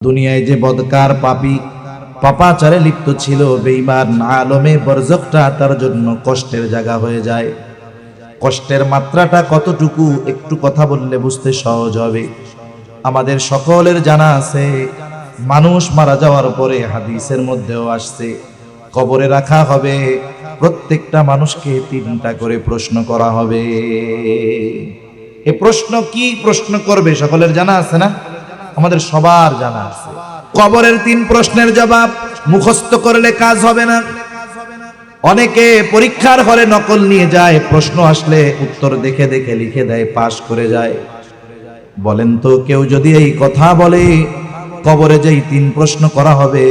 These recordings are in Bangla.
দুনিয়ায় যে বদকার পাপী পাপাচারে লিপ্ত ছিল, বেঈমান আলমে বরজখটা তার জন্য কষ্টের জায়গা হয়ে যায়। কষ্টের মাত্রাটা কতটুকু একটু কথা বললে বুঝতে সহজ হবে। আমাদের সকলের জানা আছে, মানুষ মারা যাওয়ার পরে হাদিসের মধ্যেও আসছে, কবরে রাখা হবে, প্রত্যেকটা মানুষকে 3টা করে প্রশ্ন করা হবে। এই প্রশ্ন কি প্রশ্ন করবে সকলের জানা আছে না? আমাদের সবার জানা আছে। কবরের 3 প্রশ্নের জবাব মুখস্থ করলে কাজ হবে না। অনেকে পরীক্ষার হলে নকল নিয়ে যায়, প্রশ্ন আসলে উত্তর দেখে দেখে লিখে দেয়, পাশ করে যায়। বলেন তো, কেউ যদি এই কথা বলে কবরে যেই 3 প্রশ্ন করা হবে,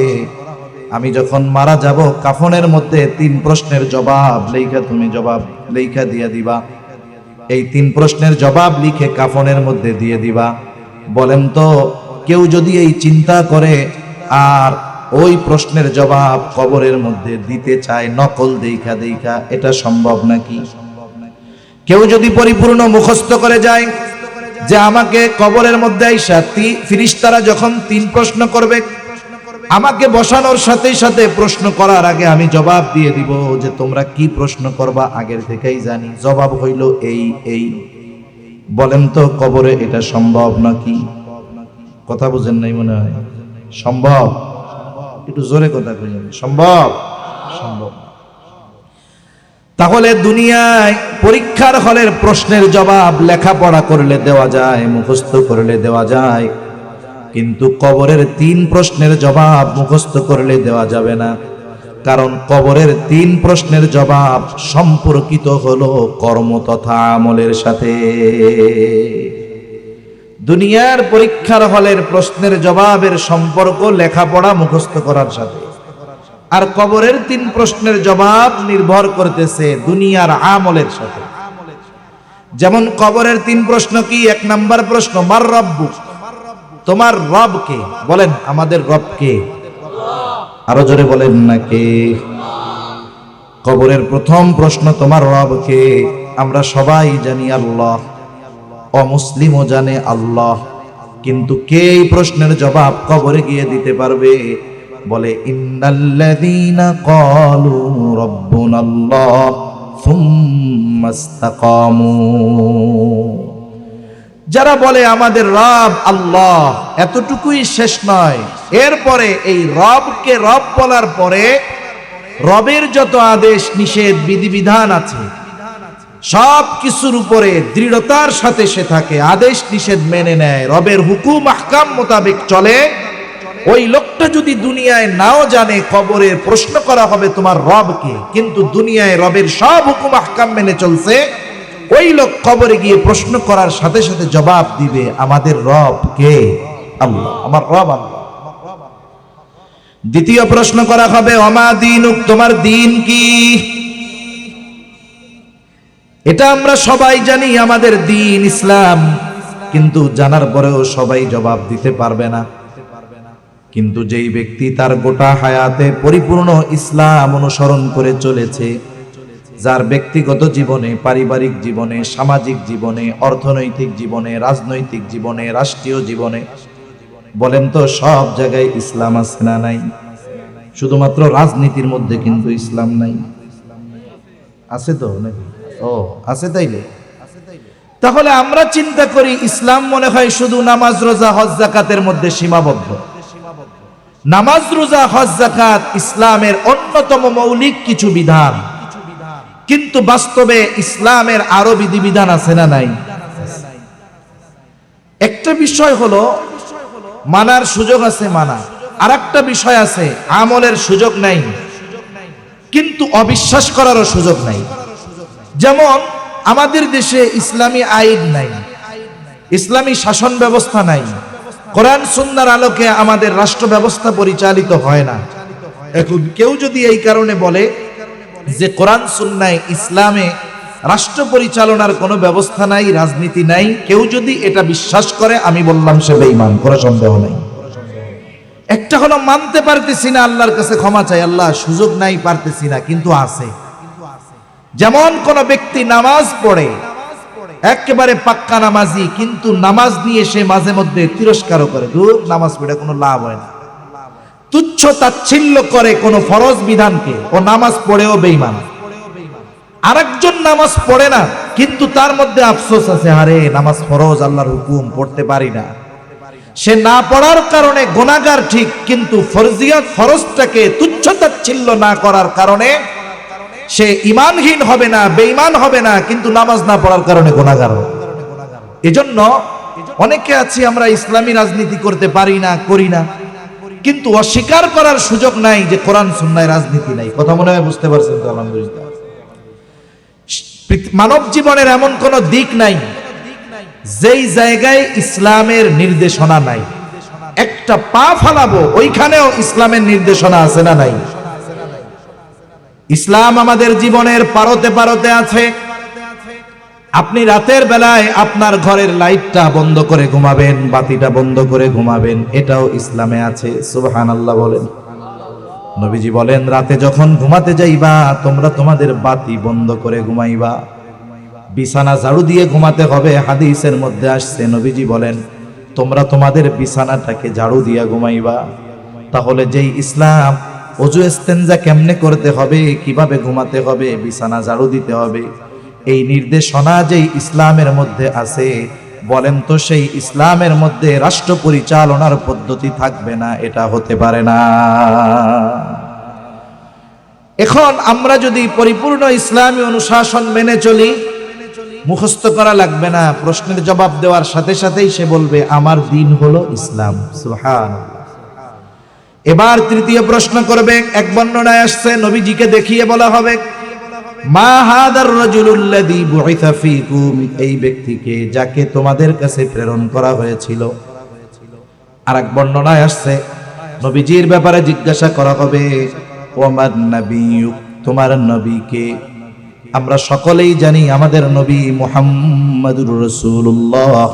আমি যখন মারা যাব কাফনের মধ্যে 3 প্রশ্নের জবাব লেখা, তুমি জবাব লেখা দিয়ে দিবা, এই 3 প্রশ্নের জবাব লিখে কাফনের মধ্যে দিয়ে দিবা। বলেন তো, কেউ যদি এই চিন্তা করে আর ওই প্রশ্নের জবাব কবরের মধ্যে দিতে চায় নকল দেখা দেখা, এটা সম্ভব নাকি? কেউ যদি পরিপূর্ণ মুখস্থ করে যায় যে আমাকে কবরের মধ্যে আইসা ফেরেশতারা যখন 3 প্রশ্ন করবে, আমাকে বসানোর সাথে সাথে প্রশ্ন করার আগে আমি জবাব দিয়ে দিব যে তোমরা কি প্রশ্ন করবা আগের থেকেই জানি, জবাব হইল এই এই। বলেন তো, কবরে এটা সম্ভব নাকি? কথা বুঝেন নাই মনে হয়। সম্ভব? একটু জোরে কথা কইলেন। সম্ভব? সম্ভব। তাহলে দুনিয়ায় পরীক্ষার হলের প্রশ্নের জবাব লেখাপড়া করলে দেওয়া যায়, মুখস্থ করলে দেওয়া যায়, কিন্তু কবরের 3 প্রশ্নের জবাব মুখস্থ করলে দেওয়া যাবে না। কারণ কবরের 3 প্রশ্নের জবাব সম্পর্কিত হলো কর্ম তথা আমলের সাথে। দুনিয়ার পরীক্ষার হলের প্রশ্নের জবাবের সম্পর্ক লেখাপড়া মুখস্থ করার সাথে, আর কবরের 3 প্রশ্নের জবাব নির্ভর করতেছে দুনিয়ার আমলের সাথে। যেমন কবরের 3 প্রশ্ন কি? 1 নাম্বার প্রশ্ন, মার রব্বুক, তোমার রব কে? বলেন, আমাদের রব কে? আরো জোরে বলেন না কে? কবরের প্রথম প্রশ্ন, তোমার রব কে? আমরা সবাই জানি আল্লাহ, অমুসলিমও জানে আল্লাহ, কিন্তু কে এই প্রশ্নের জবাব কবরে গিয়ে দিতে পারবে? বলে ইন্নাল্লাযীনা ক্বালু রাব্বুনাল্লাহ সুম্মা ইসতাকামু, যারা বলে আমাদের রব আল্লাহ, এতটুকুই শেষ নয়, এরপরে এই রবকে রব বলার পরে রবের যত আদেশ নিষেধ বিধিবিধান আছে সব কিছুর উপরে দৃঢ়তার সাথে সে থাকে, আদেশ নিষেধ মেনে নেয়, রবের হুকুম আহকাম মোতাবেক চলে। ওই লোকটা যদি দুনিয়ায় নাও জানে কবরে প্রশ্ন করা হবে তোমার রব কে, কিন্তু দুনিয়ায় রবের সব হুকুম আহকাম মেনে চলছে, ওই লোক কবরে গিয়ে প্রশ্ন করার সাথে সাথে জবাব দিবে আমাদের রব কে? আল্লাহ, আমার রব আল্লাহ। দ্বিতীয় প্রশ্ন করা হবে ওমা দীনুক, তোমার দিন কি? এটা আমরা সবাই জানি, আমাদের দিন ইসলাম, কিন্তু জানার পরেও সবাই জবাব দিতে পারবে না। কিন্তু যেই ব্যক্তি তার গোটা হায়াতে পরিপূর্ণ ইসলাম অনুসরণ করে চলেছে, যার ব্যক্তিগত জীবনে, পারিবারিক জীবনে, সামাজিক জীবনে, অর্থনৈতিক জীবনে, রাজনৈতিক জীবনে, রাষ্ট্রীয় জীবনে, বলেন তো সব জায়গায় ইসলাম আছে না নাই? শুধুমাত্র রাজনীতির মধ্যে কিন্তু ইসলাম নাই। আছে তো নাকি? ও আছে। তাইলে তাহলে আমরা চিন্তা করি ইসলাম মনে হয় শুধু নামাজ, রোজা, হজ, যাকাতের মধ্যে সীমাবদ্ধ। নামাজ, রোজা, হজ, যাকাত ইসলামের অন্যতম মৌলিক কিছু বিধান, কিন্তু বাস্তবে ইসলামের আরো বিধিবিধান আছে না নাই? একটা বিষয় হলো মানার সুযোগ আছে, মানা, আর একটা বিষয় আছে আমলের সুযোগ নাই, কিন্তু অবিশ্বাস করারও সুযোগ নাই। যেমন আমাদের দেশে ইসলামী আইন নাই, ইসলামী শাসন ব্যবস্থা নাই, কোরআন সুন্নাহর আলোকে আমাদের রাষ্ট্র ব্যবস্থা পরিচালিত হয় না। এখন কেউ যদি এই কারণে বলে যে কোরআন সুন্নায় ইসলামে রাষ্ট্র পরিচালনার কোনো ব্যবস্থা নাই, রাজনীতি নাই, কেউ যদি এটা বিশ্বাস করে, আমি বললাম সে বেঈমান, কোনো সন্দেহ নাই। একটা হলো মানতে পারতেছি না, আল্লাহর কাছে ক্ষমা চাই, আল্লাহ সুযোগ নাই, পারতেছি না, কিন্তু আছে। যেমন কোন ব্যক্তি নামাজ পড়ে, একেবারে পাক্কা নামাজি, কিন্তু নামাজ নিয়ে সে মাঝে মধ্যে তিরস্কারও করে, দূর নামাজ পড়ে কোনো লাভ হয় না, তুচ্ছ তাচ্ছিল্য করে কোনো ফরজ বিধানকে, ও নামাজ পড়েও বেঈমান। আরেকজন নামাজ পড়ে না, কিন্তু তার মধ্যে আফসোস আছে, আরে নামাজ ফরজ, আল্লাহর হুকুম পড়তে পারি না। সে না পড়ার কারণে গুনাহগার ঠিক, কিন্তু ফরজিয়াত ফরজটাকে তুচ্ছ তাচ্ছিল্য না করার কারণে সে ঈমানহীন হবে না, বেঈমান হবে না, কিন্তু নামাজ না পড়ার কারণে গুনাহগার হবে। এজন্য অনেকে আছি আমরা ইসলামী রাজনীতি করতে পারি না, করি না, কিন্তু অস্বীকার করার সুযোগ নাই যে কোরআন সুন্নায় রাজনীতি নাই। কথা মনে হয় বুঝতে পারছেন তো? আলহামদুলিল্লাহ। মানব জীবনের এমন কোন দিক নাই যেই জায়গায় ইসলামের নির্দেশনা নাই। একটা পা ফালাবো ওইখানেও ইসলামের নির্দেশনা আছে না নাই? ইসলাম আমাদের জীবনের পারতে পারতে আছে। আপনি রাতের বেলায় আপনার ঘরের লাইটটা বন্ধ করে ঘুমাবেন, বাতিটা বন্ধ করে ঘুমাবেন, এটাও ইসলামে আছে। সুবহানাল্লাহ বলেন। নবীজি বলেন, রাতে যখন ঘুমাতে যাইবা তোমরা তোমাদের বাতি বন্ধ করে ঘুমাইবা, বিছানা ঝাড়ু দিয়ে ঘুমাতে হবে। হাদিসের মধ্যে আসছে, নবীজি বলেন তোমরা তোমাদের বিছানাটাকে ঝাড়ু দিয়ে ঘুমাইবা। তাহলে যেই ইসলাম ওযু ইস্তেনজা কেমনে করতে হবে, কিভাবে ঘুমাতে হবে, বিছানা ঝাড়ু দিতে হবে, এই নির্দেশনা যেই ইসলামের মধ্যে আছে, বলেন তো সেই ইসলামের মধ্যে রাষ্ট্র পরিচালনার পদ্ধতি থাকবে না? এটা হতে পারে না। এখন আমরা যদি পরিপূর্ণ ইসলামী অনুশাসন মেনে চলি, মুখস্থ করা লাগবে না, প্রশ্নের জবাব দেওয়ার সাথে সাথেই সে বলবে আমার দিন হলো ইসলাম। সুবহানাল্লাহ। এবার তৃতীয় প্রশ্ন করবে। এক বর্ণনায় আসছে, নবীজিকে দেখিয়ে বলা হবে, মা হাদার রাজুলুল্লাযী বুইসা ফীকুম, এই ব্যক্তিকে যাকে তোমাদের কাছে প্রেরণ করা হয়েছিল। আরেক বর্ণনায় আসছে, নবীজির ব্যাপারে জিজ্ঞাসা করা হবে, ওয়ামান নাবিয়্যুক, তোমার নবীকে। আমরা সকলেই জানি আমাদের নবী মুহাম্মাদুর রাসূলুল্লাহ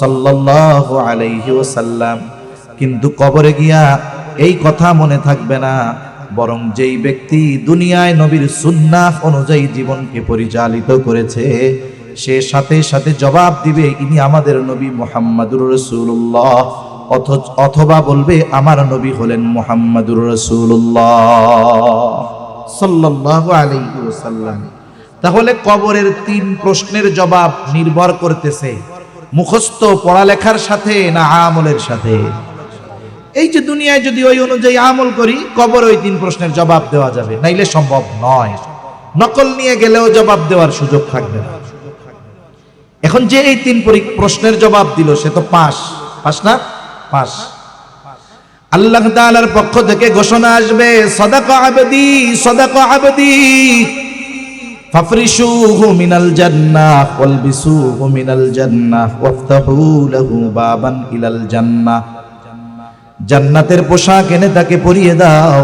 সাল্লাল্লাহু আলাইহি ওয়াসাল্লাম, কিন্তু কবরে গিয়া এই কথা মনে থাকবে না, বরং যেই ব্যক্তি দুনিয়ায় নবীর সুন্নাহ অনুযায়ী জীবনকে পরিচালিত করেছে, সে সাথে সাথে জবাব দিবে ইনি আমাদের নবী মুহাম্মাদুর রাসূলুল্লাহ, অথবা বলবে আমার নবী হলেন মুহাম্মাদুর রাসূলুল্লাহ সাল্লাল্লাহু আলাইহি ওয়াসাল্লাম। তাহলে কবরের তিন প্রশ্নের জবাব নির্ভর করতেছে মুখস্থ পড়ালেখার সাথে না আমলের সাথে। এই যে দুনিয়ায় যদি ওই অনুযায়ী আমল করি, কবর ওই তিন প্রশ্নের জবাব দেওয়া যাবে, নাইলে সম্ভব নয়। নকল নিয়ে গেলেও জবাব দেওয়ার সুযোগ থাকবে না। এখন যে এই তিন প্রশ্নের জবাব দিল সে তো পাস, পাস না? পাস। আল্লাহ তাআলার পক্ষ থেকে ঘোষণা আসবে, সাদাকা আবদি, সাদাকা আবদি, ফাফরিশুহু মিনাল জান্নাহ ওয়ালবিসুহু মিনাল জান্নাহ ওয়াফতাহু লাহু বাবান ইলাল জান্নাহ। জান্নাতের পোশাক এনে তাকে পরিয়ে দাও,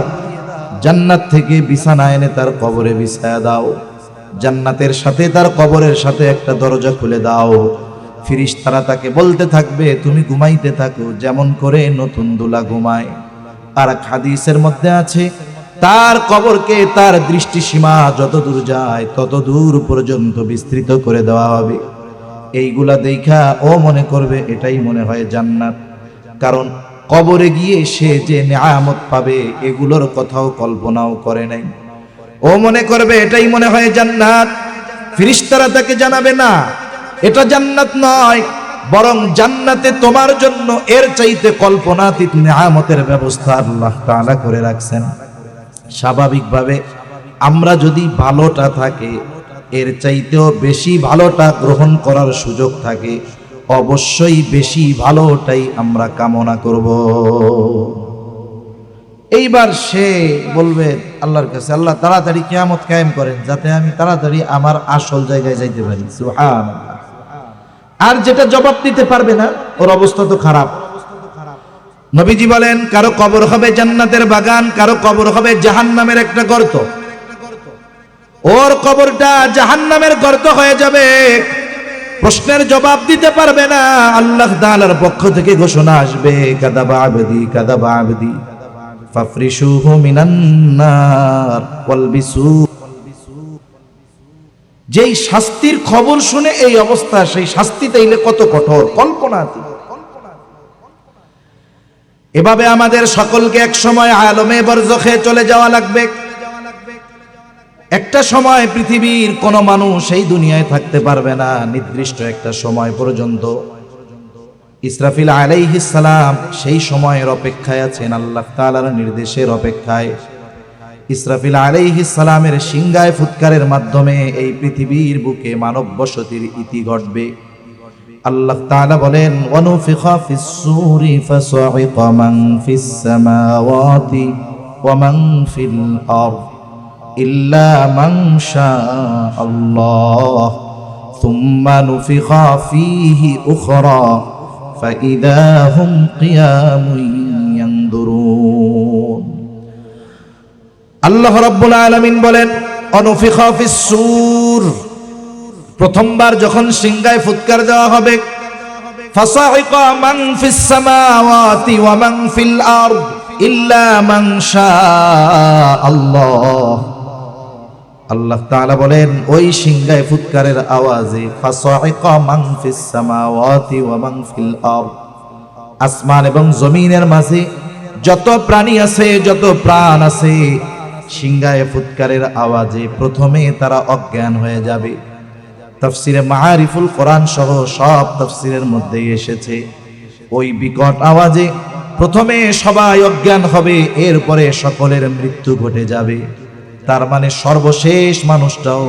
জান্নাত থেকে বিছানা এনে তার কবরে বিছায়া দাও, জান্নাতের সাথে তার কবরের সাথে একটা দরজা খুলে দাও। ফেরেশতারা তাকে বলতে থাকবে তুমি ঘুমাইতে থাকো যেমন করে নতুন দোলা ঘুমায়। আর এক হাদিসের মধ্যে আছে, তার কবরকে তার দৃষ্টিসীমা যত দূর যায় তত দূর পর্যন্ত বিস্তৃত করে দেওয়া হবে। এইগুলা দেখা ও মনে করবে এটাই মনে হয় জান্নাত, কারণ কবরে গিয়ে সে যে নিয়ামত পাবে এগুলোর কথাও কল্পনাও করে নাই। ও মনে করবে এটাই মনে হয় জান্নাত। ফেরেশতারা তাকে জানাবে না এটা জান্নাত নয়, বরং জান্নাতে তোমার জন্য এর চাইতে কল্পনাতীত নিয়ামতের ব্যবস্থা আল্লাহ তাআলা করে রাখছেন। স্বাভাবিকভাবে আমরা যদি ভালোটা থাকে এর চাইতেও বেশি ভালোটা গ্রহণ করার সুযোগ থাকে, অবশ্যই বেশি ভালোটাই আমরা কামনা করব। এইবার সে বলবে আল্লাহর কাছে, আল্লাহ তাড়াতাড়ি কিয়ামত কায়েম করেন যাতে আমি তাড়াতাড়ি আমার আসল জায়গায় যাইতে পারি। সুবহানাল্লাহ। আর যেটা জবাব দিতে পারবে না ওর অবস্থা তো খারাপ। নবীজি বলেন কারো কবর হবে জান্নাতের বাগান, কারো কবর হবে জাহান্নামের একটা গর্ত। ওর কবরটা জাহান্নামের গর্ত হয়ে যাবে, প্রশ্নের জবাব দিতে পারবে না। আল্লাহ তাআলার পক্ষ থেকে ঘোষণা আসবে, কাযাবা আবদি, কাযাবা আবদি, ফাফরিশুহু মিনান নার ওয়ালবিসু। যেই শাস্তির খবর শুনে এই অবস্থা, সেই শাস্তি তাইলে কত কঠোর, কল্পনাতীত। এভাবে আমাদের সকলকে এক সময় আলমে বরজখে চলে যাওয়া লাগবে। একটা সময় পৃথিবীর কোন মানুষ এই দুনিয়ায় থাকতে পারবে না, নির্দিষ্ট একটা সময় পর্যন্ত। ইসরাফিল আলাইহিস সালাম সেই সময়ের অপেক্ষায় আছেন, আল্লাহ তাআলার নির্দেশের অপেক্ষায়। ইসরাফিল আলাইহিস সালামের সিংহায় ফুৎকারের মাধ্যমে এই পৃথিবীর বুকে মানব বসতির ইতি ঘটবে। আল্লাহ তাআলা বলেন, ওয়ানুফিখা ফিস সূরি ফাসাইকা মান ফিস সামাওয়াতি ওয়া মান ফিল আরদ ইল্লা মান শাআল্লাহ সুম্মা নুফিখা ফীহি উখরা ফাইদা হুম কিয়ামুন ইয়ানদুরুন। আল্লাহ রাব্বুল আলামিন বলেন, অনুফিখা ফিস সূর, প্রথমবার যখন সিংহায় ফুৎকার দেওয়া হবে, ফাসাইকা মান ফিস সামাওয়াতি ওয়া মান ফিল আরদ ইল্লা মান শাআল্লাহ। আল্লাহ তাআলা বলেন, ওই সিংহায় ফুৎকারের আওয়াজে ফাসাইকা মান ফিস সামাওয়াতি ওয়া মান ফিল আরদ, আসমান এবং জমিনের মাঝে যত প্রাণী আছে, যত প্রাণ আছে, সিংহায় ফুৎকারের আওয়াজে প্রথমে তারা অজ্ঞান হয়ে যাবে। তাফসিরে মাআরিফুল কোরআন সহ সব তাফসিরের মধ্যে এসেছে, ওই বিকট আওয়াজে প্রথমে সবাই অজ্ঞান হবে, এরপরে সকলের মৃত্যু ঘটে যাবে। তার মানে সর্বশেষ মানুষটাও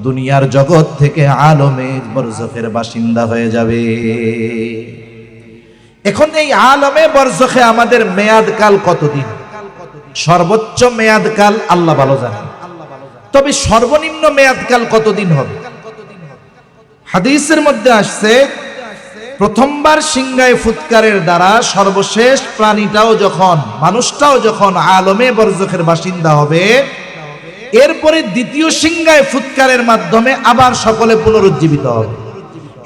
দুনিয়ার জগৎ থেকে আলমে বরজখের বাসিন্দা হয়ে যাবে। এখন এই আলমে বরজখে আমাদের মেয়াদকাল কতদিন? সর্বোচ্চ মেয়াদকাল আল্লাহ ভালো জানেন, তবে সর্বনিম্ন মেয়াদকাল কতদিন হবে? হাদিসের মধ্যে আসছে, প্রথমবার সিংহায় ফুৎকারের দ্বারা সর্বশেষ প্রাণীটাও যখন, মানুষটাও যখন আলমে বরজখের বাসিন্দা হবে, এরপরে দ্বিতীয় সিংহায় ফুৎকারের মাধ্যমে আবার সকলে পুনরুজ্জীবিত হবে।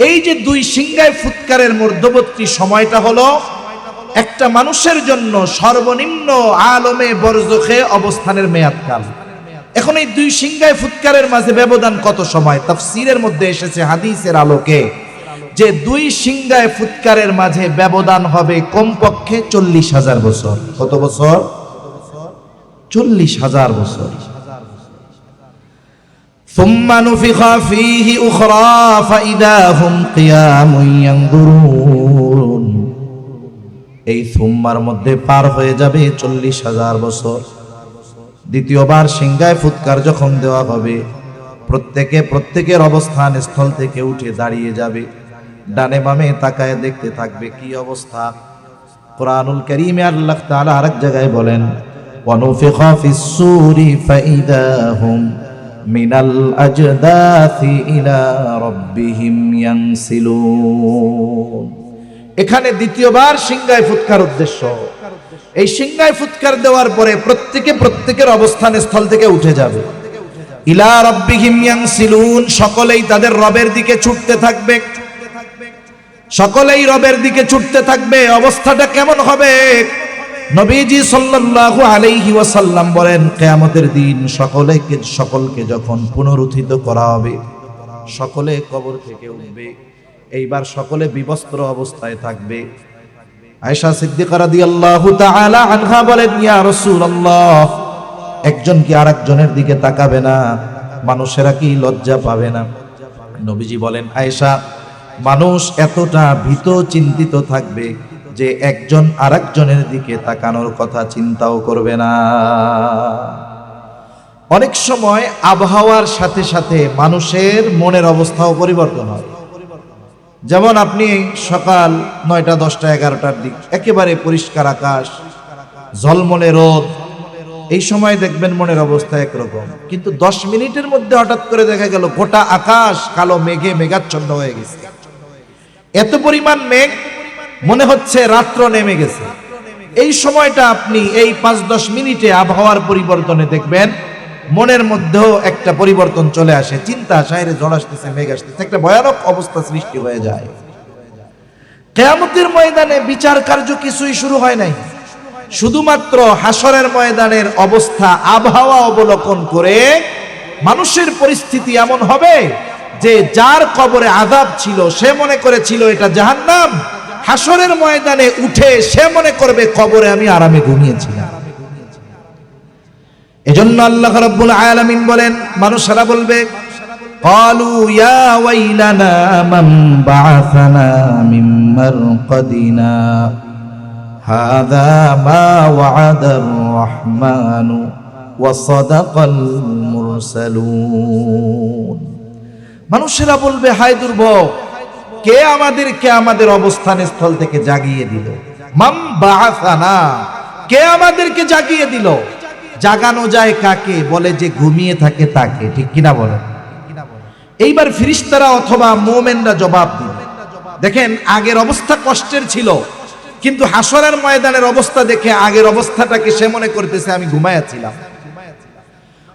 এই যে দুই সিংহায় ফুৎকারের মধ্যবর্তী সময়টা হলো একটা মানুষের জন্য সর্বনিম্ন আলমে বরজখে অবস্থানের মেয়াদকাল। এখন এই দুই সিংহায় ফুৎকারের মাঝে ব্যবধান কত সময়? তাফসীরের মধ্যে এসেছে হাদিসের আলোকে যে দুই সিংহায় ফুৎকারের মাঝে ব্যবধান হবে কমপক্ষে 40,000 বছর। কত বছর? 40,000 বছর। সুম্মা নুফিখা ফীহি উখরা ফাইদা হুম কিয়ামুন ইয়ানদুরুন। এই সুম্মার মধ্যে পার হয়ে যাবে 40,000 বছর। দ্বিতীয়বার সিংহায় ফুৎকার যখন দেওয়া হবে, প্রত্যেকের অবস্থান স্থল থেকে উঠে দাঁড়িয়ে যাবে, ডানে বামে তাকায় দেখতে থাকবে কি অবস্থা। কুরআনুল কারীমে আল্লাহ তাআলা আরেক জায়গায় বলেন, ওয়ানুফিখা ফিস সূরি ফাইদা হুম মিনাল আজদাসি ইলা রাব্বিহিম ইয়ানসিলুন। এখানে দ্বিতীয়বার সিংহায় ফুৎকার উদ্দেশ্য। এই সিংহায় ফুৎকার দেওয়ার পরে প্রত্যেকের অবস্থান স্থল থেকে উঠে যাবে, ইলা রাব্বিহিম ইয়ানসিলুন, সকলেই তাদের রবের দিকে ছুটতে থাকবে, সকলেই রবের দিকে ছুটতে থাকবে। অবস্থাটা কেমন হবে? নবীজি সাল্লাল্লাহু আলাইহি ওয়াসাল্লাম বলেন, কিয়ামতের দিন সকলকে যখন পুনরুত্থিত করা হবে, সকলে কবর থেকে উঠবে, এইবার সকলে বিবস্ত্র অবস্থায় থাকবে। আয়েশা সিদ্দিকা রাদিয়াল্লাহু তাআলা আনহা বলেন, ইয়া রাসূলুল্লাহ, একজন কি আরেকজনের দিকে তাকাবে না? মানুষেরা কি লজ্জা পাবে না? নবীজি বলেন, আয়েশা, মানুষ এতটা ভীত চিন্তিত থাকবে যে একজন আরেকজনের দিকে তাকানোর কথা চিন্তাও করবে না। অনেক সময় আবহাওয়ার সাথে সাথে মানুষের মনের অবস্থাও পরিবর্তন হয়। যেমন আপনি সকাল 9টা 10টা 11টার দিক একেবারে পরিষ্কার আকাশ, ঝলমলে রোদ, এই সময় দেখবেন মনের অবস্থা একরকম, কিন্তু 10 মিনিটের মধ্যে হঠাৎ করে দেখা গেল গোটা আকাশ কালো মেঘে মেঘাচ্ছন্ন হয়ে গেছে। এত পরিমাণ মেঘ মনে হচ্ছে রাত্র নেমে গেছে। এই সময়টা আপনি এই 5-10 মিনিটে আবহাওয়ার পরিবর্তনে দেখবেন মনের মধ্যেও একটা পরিবর্তন চলে আসে, চিন্তা আসে, ঝড় আসতেছে, মেঘ আসতেছে, একটা ভয়ানক অবস্থা সৃষ্টি হয়ে যায়। কিয়ামতের ময়দানে বিচার কার্য কিছুই শুরু হয় নাই, শুধুমাত্র হাসরের ময়দানের অবস্থা আবহাওয়া অবলোকন করে মানুষের পরিস্থিতি এমন হবে যে যার কবরে আযাব ছিল সে মনে করেছিল এটা জাহান্নাম, হাসরের ময়দানে উঠে সে মনে করবে কবরে আমি আরামে ঘুমিয়েছিলাম। এজন্য আল্লাহ রাব্বুল আলামিন বলেন, মানুষেরা বলবে ক্বালু ইয়া ওয়াইলানা মান বাআসানা মিন মারকাদিনা হাযা মা ওয়া'আদার রাহমানু ওয়া সাদাকাল মুরসালুন। মানুষেরা বলবে, হায় দুর্ভোগ, কে আমাদেরকে আমাদের অবস্থান স্থল থেকে জাগিয়ে দিল? মান বাআসানা, কে আমাদেরকে জাগিয়ে দিল? জাগানো যায় কাকে? বলে যে ঘুমিয়ে থাকে তাকে, ঠিক কিনা বলেন? এইবার ফেরেশতারা অথবা মুমিনরা জবাব দিবে। দেখেন, আগের অবস্থা কষ্টের ছিল, কিন্তু হাসরের ময়দানের অবস্থা দেখে আগের অবস্থাটাকে সে মনে করতেছে আমি ঘুমায়াছিলাম।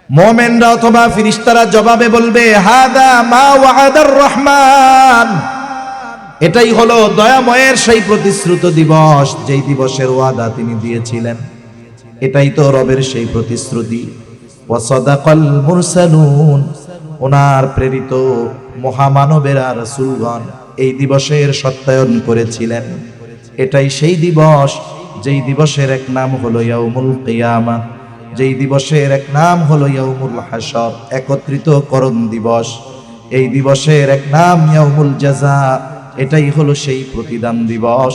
মুমিনরা অথবা ফেরেশতারা জবাবে বলবে, হাদা মা ওয়া'আদার রহমান, এটাই হলো দয়াময়ের সেই প্রতিশ্রুত দিবস, যেই দিবসের ওয়াদা তিনি দিয়েছিলেন। এটাই তো রবের সেই প্রতিশ্রুতি। ওয়া সাদাকাল মুরসালুন, ওনার প্রেরিত মহামানবেরা রাসূলগণ এই দিবসের সত্যায়ন করেছিলেন। এটাই সেই দিবস যেই দিবসের এক নাম হলো ইয়াউমুল কিয়ামা, যেই দিবসের এক নাম হলো ইয়াউমুল হাসর, একত্রিতকরণ দিবস। এই দিবসের এক নাম ইয়াউমুল জাযা, এটাই হলো সেই প্রতিদান দিবস,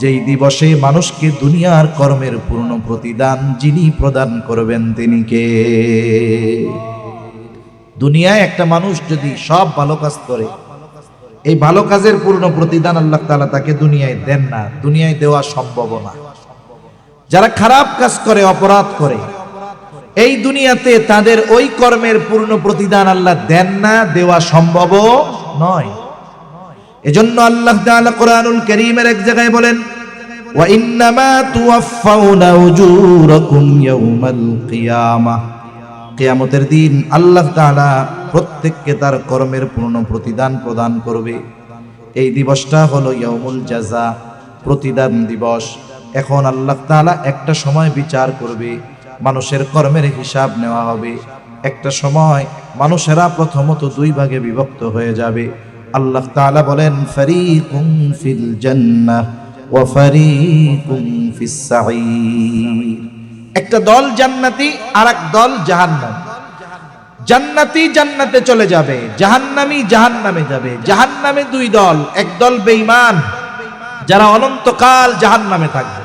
যেই দিবসে মানুষকে দুনিয়ার কর্মের পূর্ণ প্রতিদান যিনি প্রদান করবেন তিনি কে? দুনিয়ায় একটা মানুষ যদি সব ভালো কাজ করে, এই ভালো কাজের পূর্ণ প্রতিদান আল্লাহ তাআলা তাকে দুনিয়ায় দেন না, দুনিয়ায় দেওয়া সম্ভব না। যারা খারাপ কাজ করে, অপরাধ করে, এই দুনিয়াতে তাদের ওই কর্মের পূর্ণ প্রতিদান আল্লাহ দেন না, দেওয়া সম্ভব নয়। এজন্য আল্লাহ তাআলা কোরআনুল কারীমের এক জায়গায় বলেন, ওয়া ইন্নামা তুওয়াফাউনা উজুরাকুম ইয়াউমাল কিয়ামাহ, কিয়ামতের দিন আল্লাহ তাআলা প্রত্যেককে তার কর্মের পূর্ণ প্রতিদান প্রদান করবে। এই দিবসটা হলো ইয়াউমুল জাযা, প্রতিদান দিবস। এখন আল্লাহ তাআলা একটা সময় বিচার করবে, মানুষের কর্মের হিসাব নেওয়া হবে। একটা সময় মানুষেরা প্রথমত দুই ভাগে বিভক্ত হয়ে যাবে। আল্লাহ তাআলা বলেন, ফারীকুম ফিল জান্নাহ ওয়া ফারীকুম ফিস সাঈর। একটা দল জান্নাতি আর এক দল জাহান্নামী। জান্নাতি জান্নাতে চলে যাবে, জাহান্নামী জাহান্নামে যাবে। জাহান্নামে দুই দল, এক দল বেঈমান যারা অনন্তকাল জাহান্নামে থাকবে,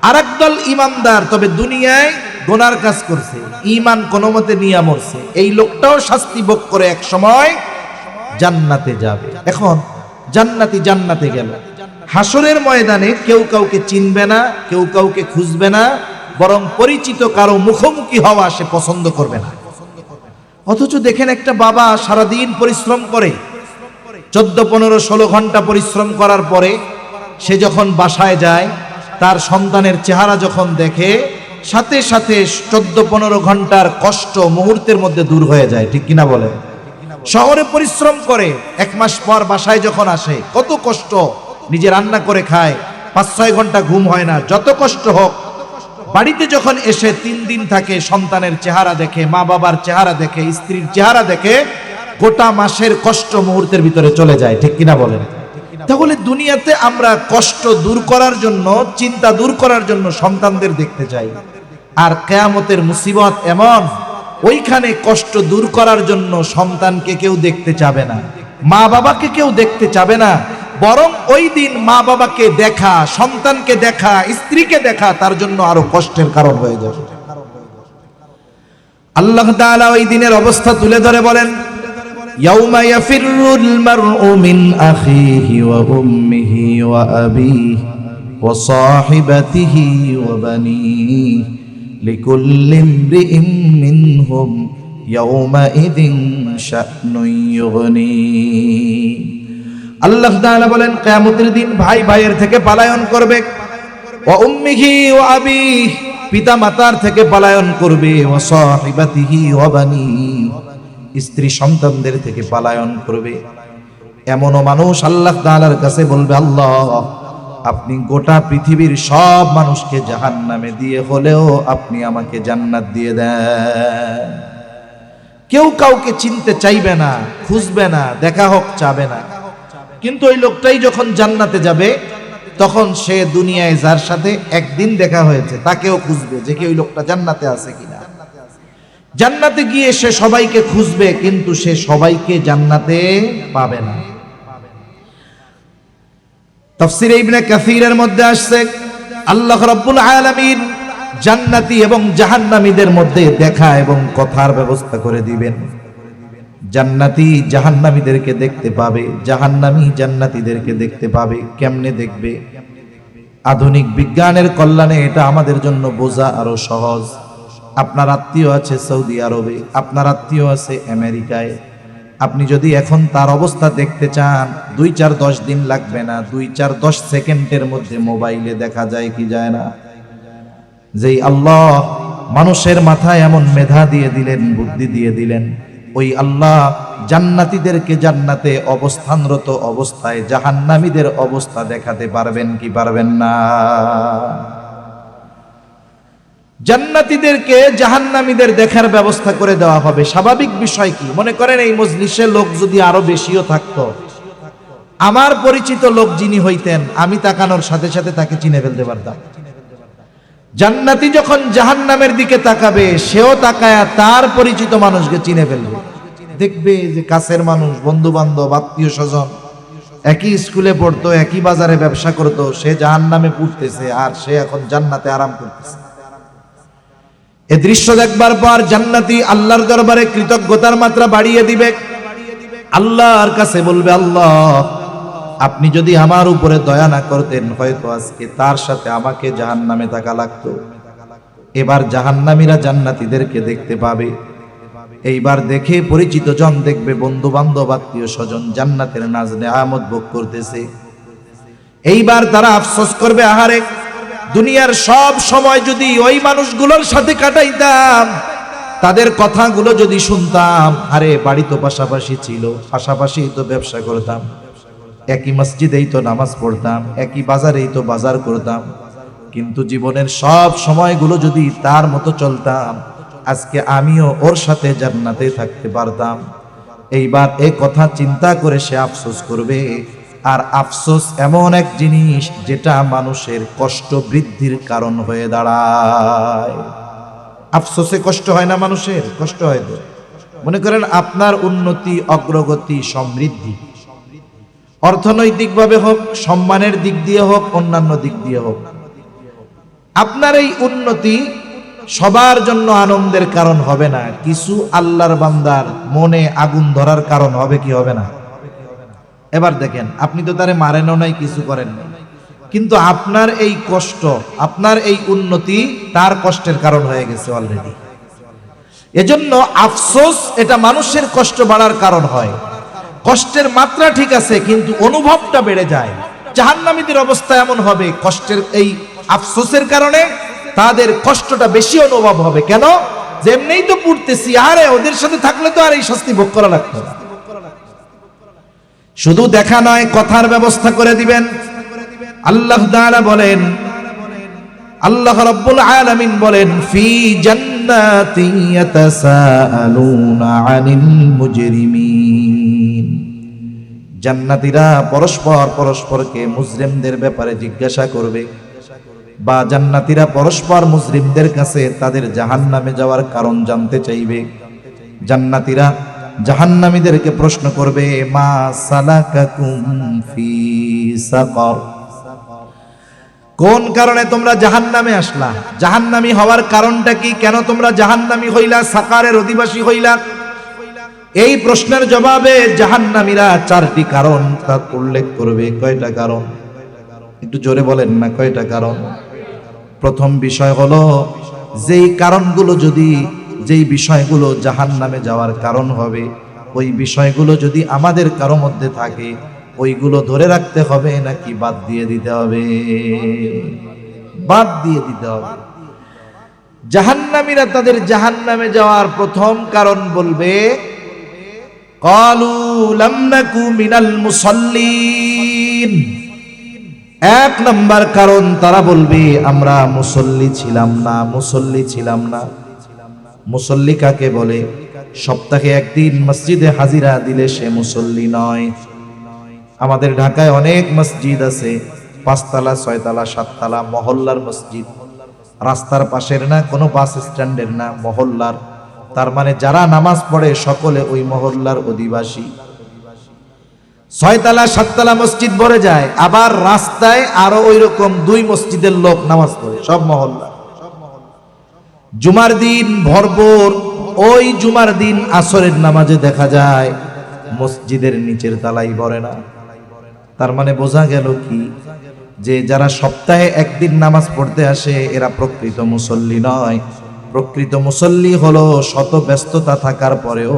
আর এক দল ঈমানদার, তবে দুনিয়ায় গুনার কাজ করছে, ঈমান কোনো মতে নিয়ে মরছে। এই লোকটাও শাস্তি ভোগ করে এক সময় জান্নাতে যাবে। এখন জান্নাতি জান্নাতে গেল, হাসরের ময়দানে কেউ কাউকে চিনবে না, কেউ কাউকে খুঁজবে না, বরং পরিচিত কারো মুখোমুখি হওয়া সে পছন্দ করবে না। অথচ দেখেন, একটা বাবা সারাদিন পরিশ্রম করে, 14, 15, 16 ঘন্টা পরিশ্রম করার পরে সে যখন বাসায় যায়, তার সন্তানের চেহারা যখন দেখে, সাথে সাথে 14, 15 ঘন্টার কষ্ট মুহূর্তের মধ্যে দূর হয়ে যায়, ঠিক কিনা বলেন? শহরে পরিশ্রম করে 1 মাস পর বাসায় যখন আসে, কত কষ্ট, নিজে রান্না করে খায়, 5-6 ঘন্টা ঘুম হয় না, যত কষ্ট হোক, বাড়িতে যখন এসে 3 দিন থাকে, সন্তানের চেহারা দেখে, মা বাবার চেহারা দেখে, স্ত্রীর চেহারা দেখে, গোটা মাসের কষ্ট মুহূর্তের ভিতরে চলে যায়, ঠিক কিনা বলেন? তাহলে দুনিয়াতে আমরা কষ্ট দূর করার জন্য, চিন্তা দূর করার জন্য সন্তানদের দেখতে চাই, আর কিয়ামতের মুসিবত এমন, ওইখানে কষ্ট দূর করার জন্য সন্তানকে কেউ দেখতে চাবে না, মা বাবাকে কেউ দেখতে চাবে না, বরং ওই দিন মা বাবাকে দেখা, সন্তানকে দেখা, স্ত্রীকে দেখা তার জন্য আরো কষ্টের কারণ হয়ে যাবে। আল্লাহ তাআলা ওই দিনের অবস্থা তুলে ধরে বলেন, ইয়াউমা ইয়াফিরুল মারউ মিন আখিহি ওয়া উম্মিহি ওয়া আবিহি ওয়া সাহিবাতিহি ওয়া বানিহি লিকুল্লি ইমরিইন মিনহুম ইয়াউমাইযিন শা'নুন ইউগনি। আল্লাহ তাআলা বলেন, কিয়ামতের দিন ভাই ভাইয়ের থেকে পলায়ন করবে, ওয়া উম্মিহি ওয়া আবিহি, পিতা মাতার থেকে পলায়ন করবে, ওয়া সাহিবাতিহি ওয়া বানিহি, স্ত্রী সন্তানদের থেকে পলায়ন করবে। এমনও মানুষ আল্লাহ তাআলার কাছে বলবে, আল্লাহ আপনি গোটা পৃথিবীর সব মানুষকে জাহান্নামে দিয়ে হলেও আপনি আমাকে জান্নাত দিয়ে দেন। কেউ কাউকে চিনতে চাইবে না, খুঁজবে না, দেখা হোক চাবে না। কিন্তু ওই লোকটাই যখন জান্নাতে যাবে তখন সে দুনিয়ায় যার সাথে একদিন দেখা হয়েছে তাকেও খুঁজবে যে কি ওই লোকটা জান্নাতে আছে কিনা। জান্নাতে গিয়ে সে সবাইকে খুঁজবে, কিন্তু সে সবাইকে জান্নাতে পাবে না। তাফসীরে ইবনে কাসীরের মধ্যে আসছে আল্লাহ রাব্বুল আলামিন জান্নাতি এবং জাহান্নামীদের মধ্যে দেখা এবং কথার ব্যবস্থা করে দিবেন। জান্নাতি জাহান্নামীদেরকে দেখতে পাবে, জাহান্নামী জান্নাতীদেরকে দেখতে পাবে। কেমনে দেখবে? আধুনিক বিজ্ঞানের কল্যাণে এটা আমাদের জন্য বোঝা আরো সহজ। আপনার আত্মীয় আছে সৌদি আরবে, আপনার আত্মীয় আছে আমেরিকায়। আপনি যদি এখন তার অবস্থা দেখতে চান 2-4-10 দিন লাগবে না, 2-4-10 সেকেন্ডের মধ্যে মোবাইলে দেখা যায় কি যায় না? যেই আল্লাহ মানুষের মাথায় এমন মেধা দিয়ে দিলেন, বুদ্ধি দিয়ে দিলেন, ওই আল্লাহ জান্নাতীদেরকে জান্নাতে অবস্থানরত অবস্থায় জাহান্নামীদের অবস্থা দেখাতে পারবেন কি পারবেন না? জান্নাতীদেরকে জাহান্নামীদের দেখার ব্যবস্থা করে দেওয়া হবে। স্বাভাবিক বিষয় কি? মনে করেন এই মজলিসে লোক যদি আরো বেশিও থাকতো, আমার পরিচিত লোক যিনি হইতেন, আমি তাকানোর সাথে সাথে তাকে চিনে ফেলতে পারতাম। জান্নাতি যখন জাহান্নামের দিকে তাকাবে, সেও তাকায়া তার পরিচিত মানুষকে চিনে ফেলবে। দেখবে যে কাছের মানুষ, বন্ধু বান্ধব, আত্মীয় স্বজন, একই স্কুলে পড়তো, একই বাজারে ব্যবসা করতো, সে জাহান্নামে পড়তেছে আর সে এখন জান্নাতে আরাম করতেছে। এ দৃশ্য দেখবার পর জান্নাতি আল্লাহর দরবারে কৃতজ্ঞতার মাত্রা বাড়িয়ে দিবে। আল্লাহর কাছে বলবে, আল্লাহ আপনি যদি আমার উপরে দয়া না করতেন, হয়তো আজকে তার সাথে আমাকে জাহান্নামে থাকা লাগতো। এবার জাহান্নামীরা জান্নাতীদেরকে দেখতে পাবে। এইবার দেখে পরিচিত জন দেখবে, বন্ধু বান্ধব, আত্মীয় স্বজন জান্নাতের নাজ নেয়ামত ভোগ করতেছে। এইবার তারা আফসোস করবে, আহারে দুনিয়ার সব সময় যদি ওই মানুষগুলোর সাথে কাটাইতাম, তাদের কথাগুলো যদি শুনতাম, আরে বাড়ি তো পাশাপাশি ছিল, পাশাপাশি তো ব্যবসা করতাম, একই মসজিদেই তো নামাজ পড়তাম, একই বাজারেই তো বাজার করতাম, কিন্তু জীবনের সব সময়গুলো যদি তার মতো চলতাম, আজকে আমিও ওর সাথে জান্নাতে থাকতে পারতাম। এইবার এই কথা চিন্তা করে সে আফসোস করবে। আর আফসোস এমন এক জিনিস যেটা মানুষের কষ্ট বৃদ্ধির কারণ হয়ে দাঁড়ায়। আফসোসে কষ্ট হয় না মানুষের? কষ্ট হয় তো। মনে করেন আপনার উন্নতি, অগ্রগতি, সমৃদ্ধি, অর্থনৈতিকভাবে হোক, সম্মানের দিক দিয়ে হোক, অন্যান্য দিক দিয়ে হোক, আপনার এই উন্নতি সবার জন্য আনন্দের কারণ হবে না। কিছু আল্লাহর বান্দার মনে আগুন ধরার কারণ হবে কি হবে না? এবার দেখেন, আপনি তো তারে মারেনও নাই, কিছু করেন নাই, কিন্তু আপনার এই কষ্ট, আপনার এই উন্নতি তার কষ্টের কারণ হয়ে গেছে অলরেডি। এজন্য আফসোস এটা মানুষের কষ্ট বাড়ার কারণ হয়। কষ্টের মাত্রা ঠিক আছে, কিন্তু অনুভবটা বেড়ে যায়। জাহান্নামীদের অবস্থা এমন হবে, কষ্টের এই আফসোসের কারণে তাদের কষ্টটা বেশি অনুভব হবে। কেন? যেমনিই তো পড়তেছি, আরে ওদের সাথে থাকলে তো আর এই শাস্তি ভোগ করা লাগতো না। শুধু দেখা নয়, কথার ব্যবস্থা করে দিবেন। আল্লাহ তাআলা বলেন, আল্লাহ রাব্বুল আলামিন বলেন, ফি জান্নাতি ইয়াতাসাআলুনা আনিল মুজরিমিন। জান্নাতীরা পরস্পর পরস্পরকে মুজরিমদের ব্যাপারে জিজ্ঞাসা করবে, বা জান্নাতীরা পরস্পর মুজরিমদের কাছে তাদের জাহান্নামে যাওয়ার কারণ জানতে চাইবে। জান্নাতীরা জাহান্নামীদেরকে প্রশ্ন করবে, মা সালাকাকুম ফি সাকার, কোন কারণে তোমরা জাহান্নামে আসলা? জাহান্নামী হওয়ার কারণটা কি? কেন তোমরা জাহান্নামী হইলা, সাকারের অধিবাসী হইলা? এই প্রশ্নের জবাবে জাহান্নামীরা 4টি কারণ তা উল্লেখ করবে। কয়টা কারণ? একটু জোরে বলেন না, কয়টা কারণ? প্রথম বিষয় হলো, যেই কারণগুলো যদি, যেই বিষয়গুলো জাহান্নামে যাওয়ার কারণ হবে, ওই বিষয়গুলো যদি আমাদের কারো মধ্যে থাকে, ওইগুলো ধরে রাখতে হবে নাকি বাদ দিয়ে দিতে হবে? বাদ দিয়ে দিতে হবে। জাহান্নামীরা তাদের জাহান্নামে যাওয়ার প্রথম কারণ বলবে, ক্বালু লাম নাকু মিনাল মুসাল্লিন। 1 নম্বর কারণ তারা বলবে, আমরা মুসল্লি ছিলাম না, মুসল্লি ছিলাম না। মুসল্লি কাকে বলে? সপ্তাহে একদিন মসজিদে হাজিরা দিলে সে মুসল্লি নয়। আমাদের ঢাকায় অনেক মসজিদ আছে, 5 তলা 6 তলা 7 তলা, মহল্লার মসজিদ, রাস্তার পাশের না, কোনো বাস স্ট্যান্ডের না, মহল্লার। তার মানে যারা নামাজ পড়ে সকলে ওই মহল্লার অধিবাসী। 6 তলা 7 তলা মসজিদ ভরে যায়, আবার রাস্তায় আরো ওই রকম 2 মসজিদের লোক নামাজ পড়ে, সব মহল্লা। জুমার দিন ভরপুর, ওই জুমার দিন আসরের নামাজে দেখা যায় মসজিদের নিচের তালাই ভরে না। তার মানে বোঝা গেল কি, যে যারা সপ্তাহে একদিন নামাজ পড়তে আসে এরা প্রকৃত মুসল্লি নয়। প্রকৃত মুসল্লি হলো শত ব্যস্ততা থাকার পরেও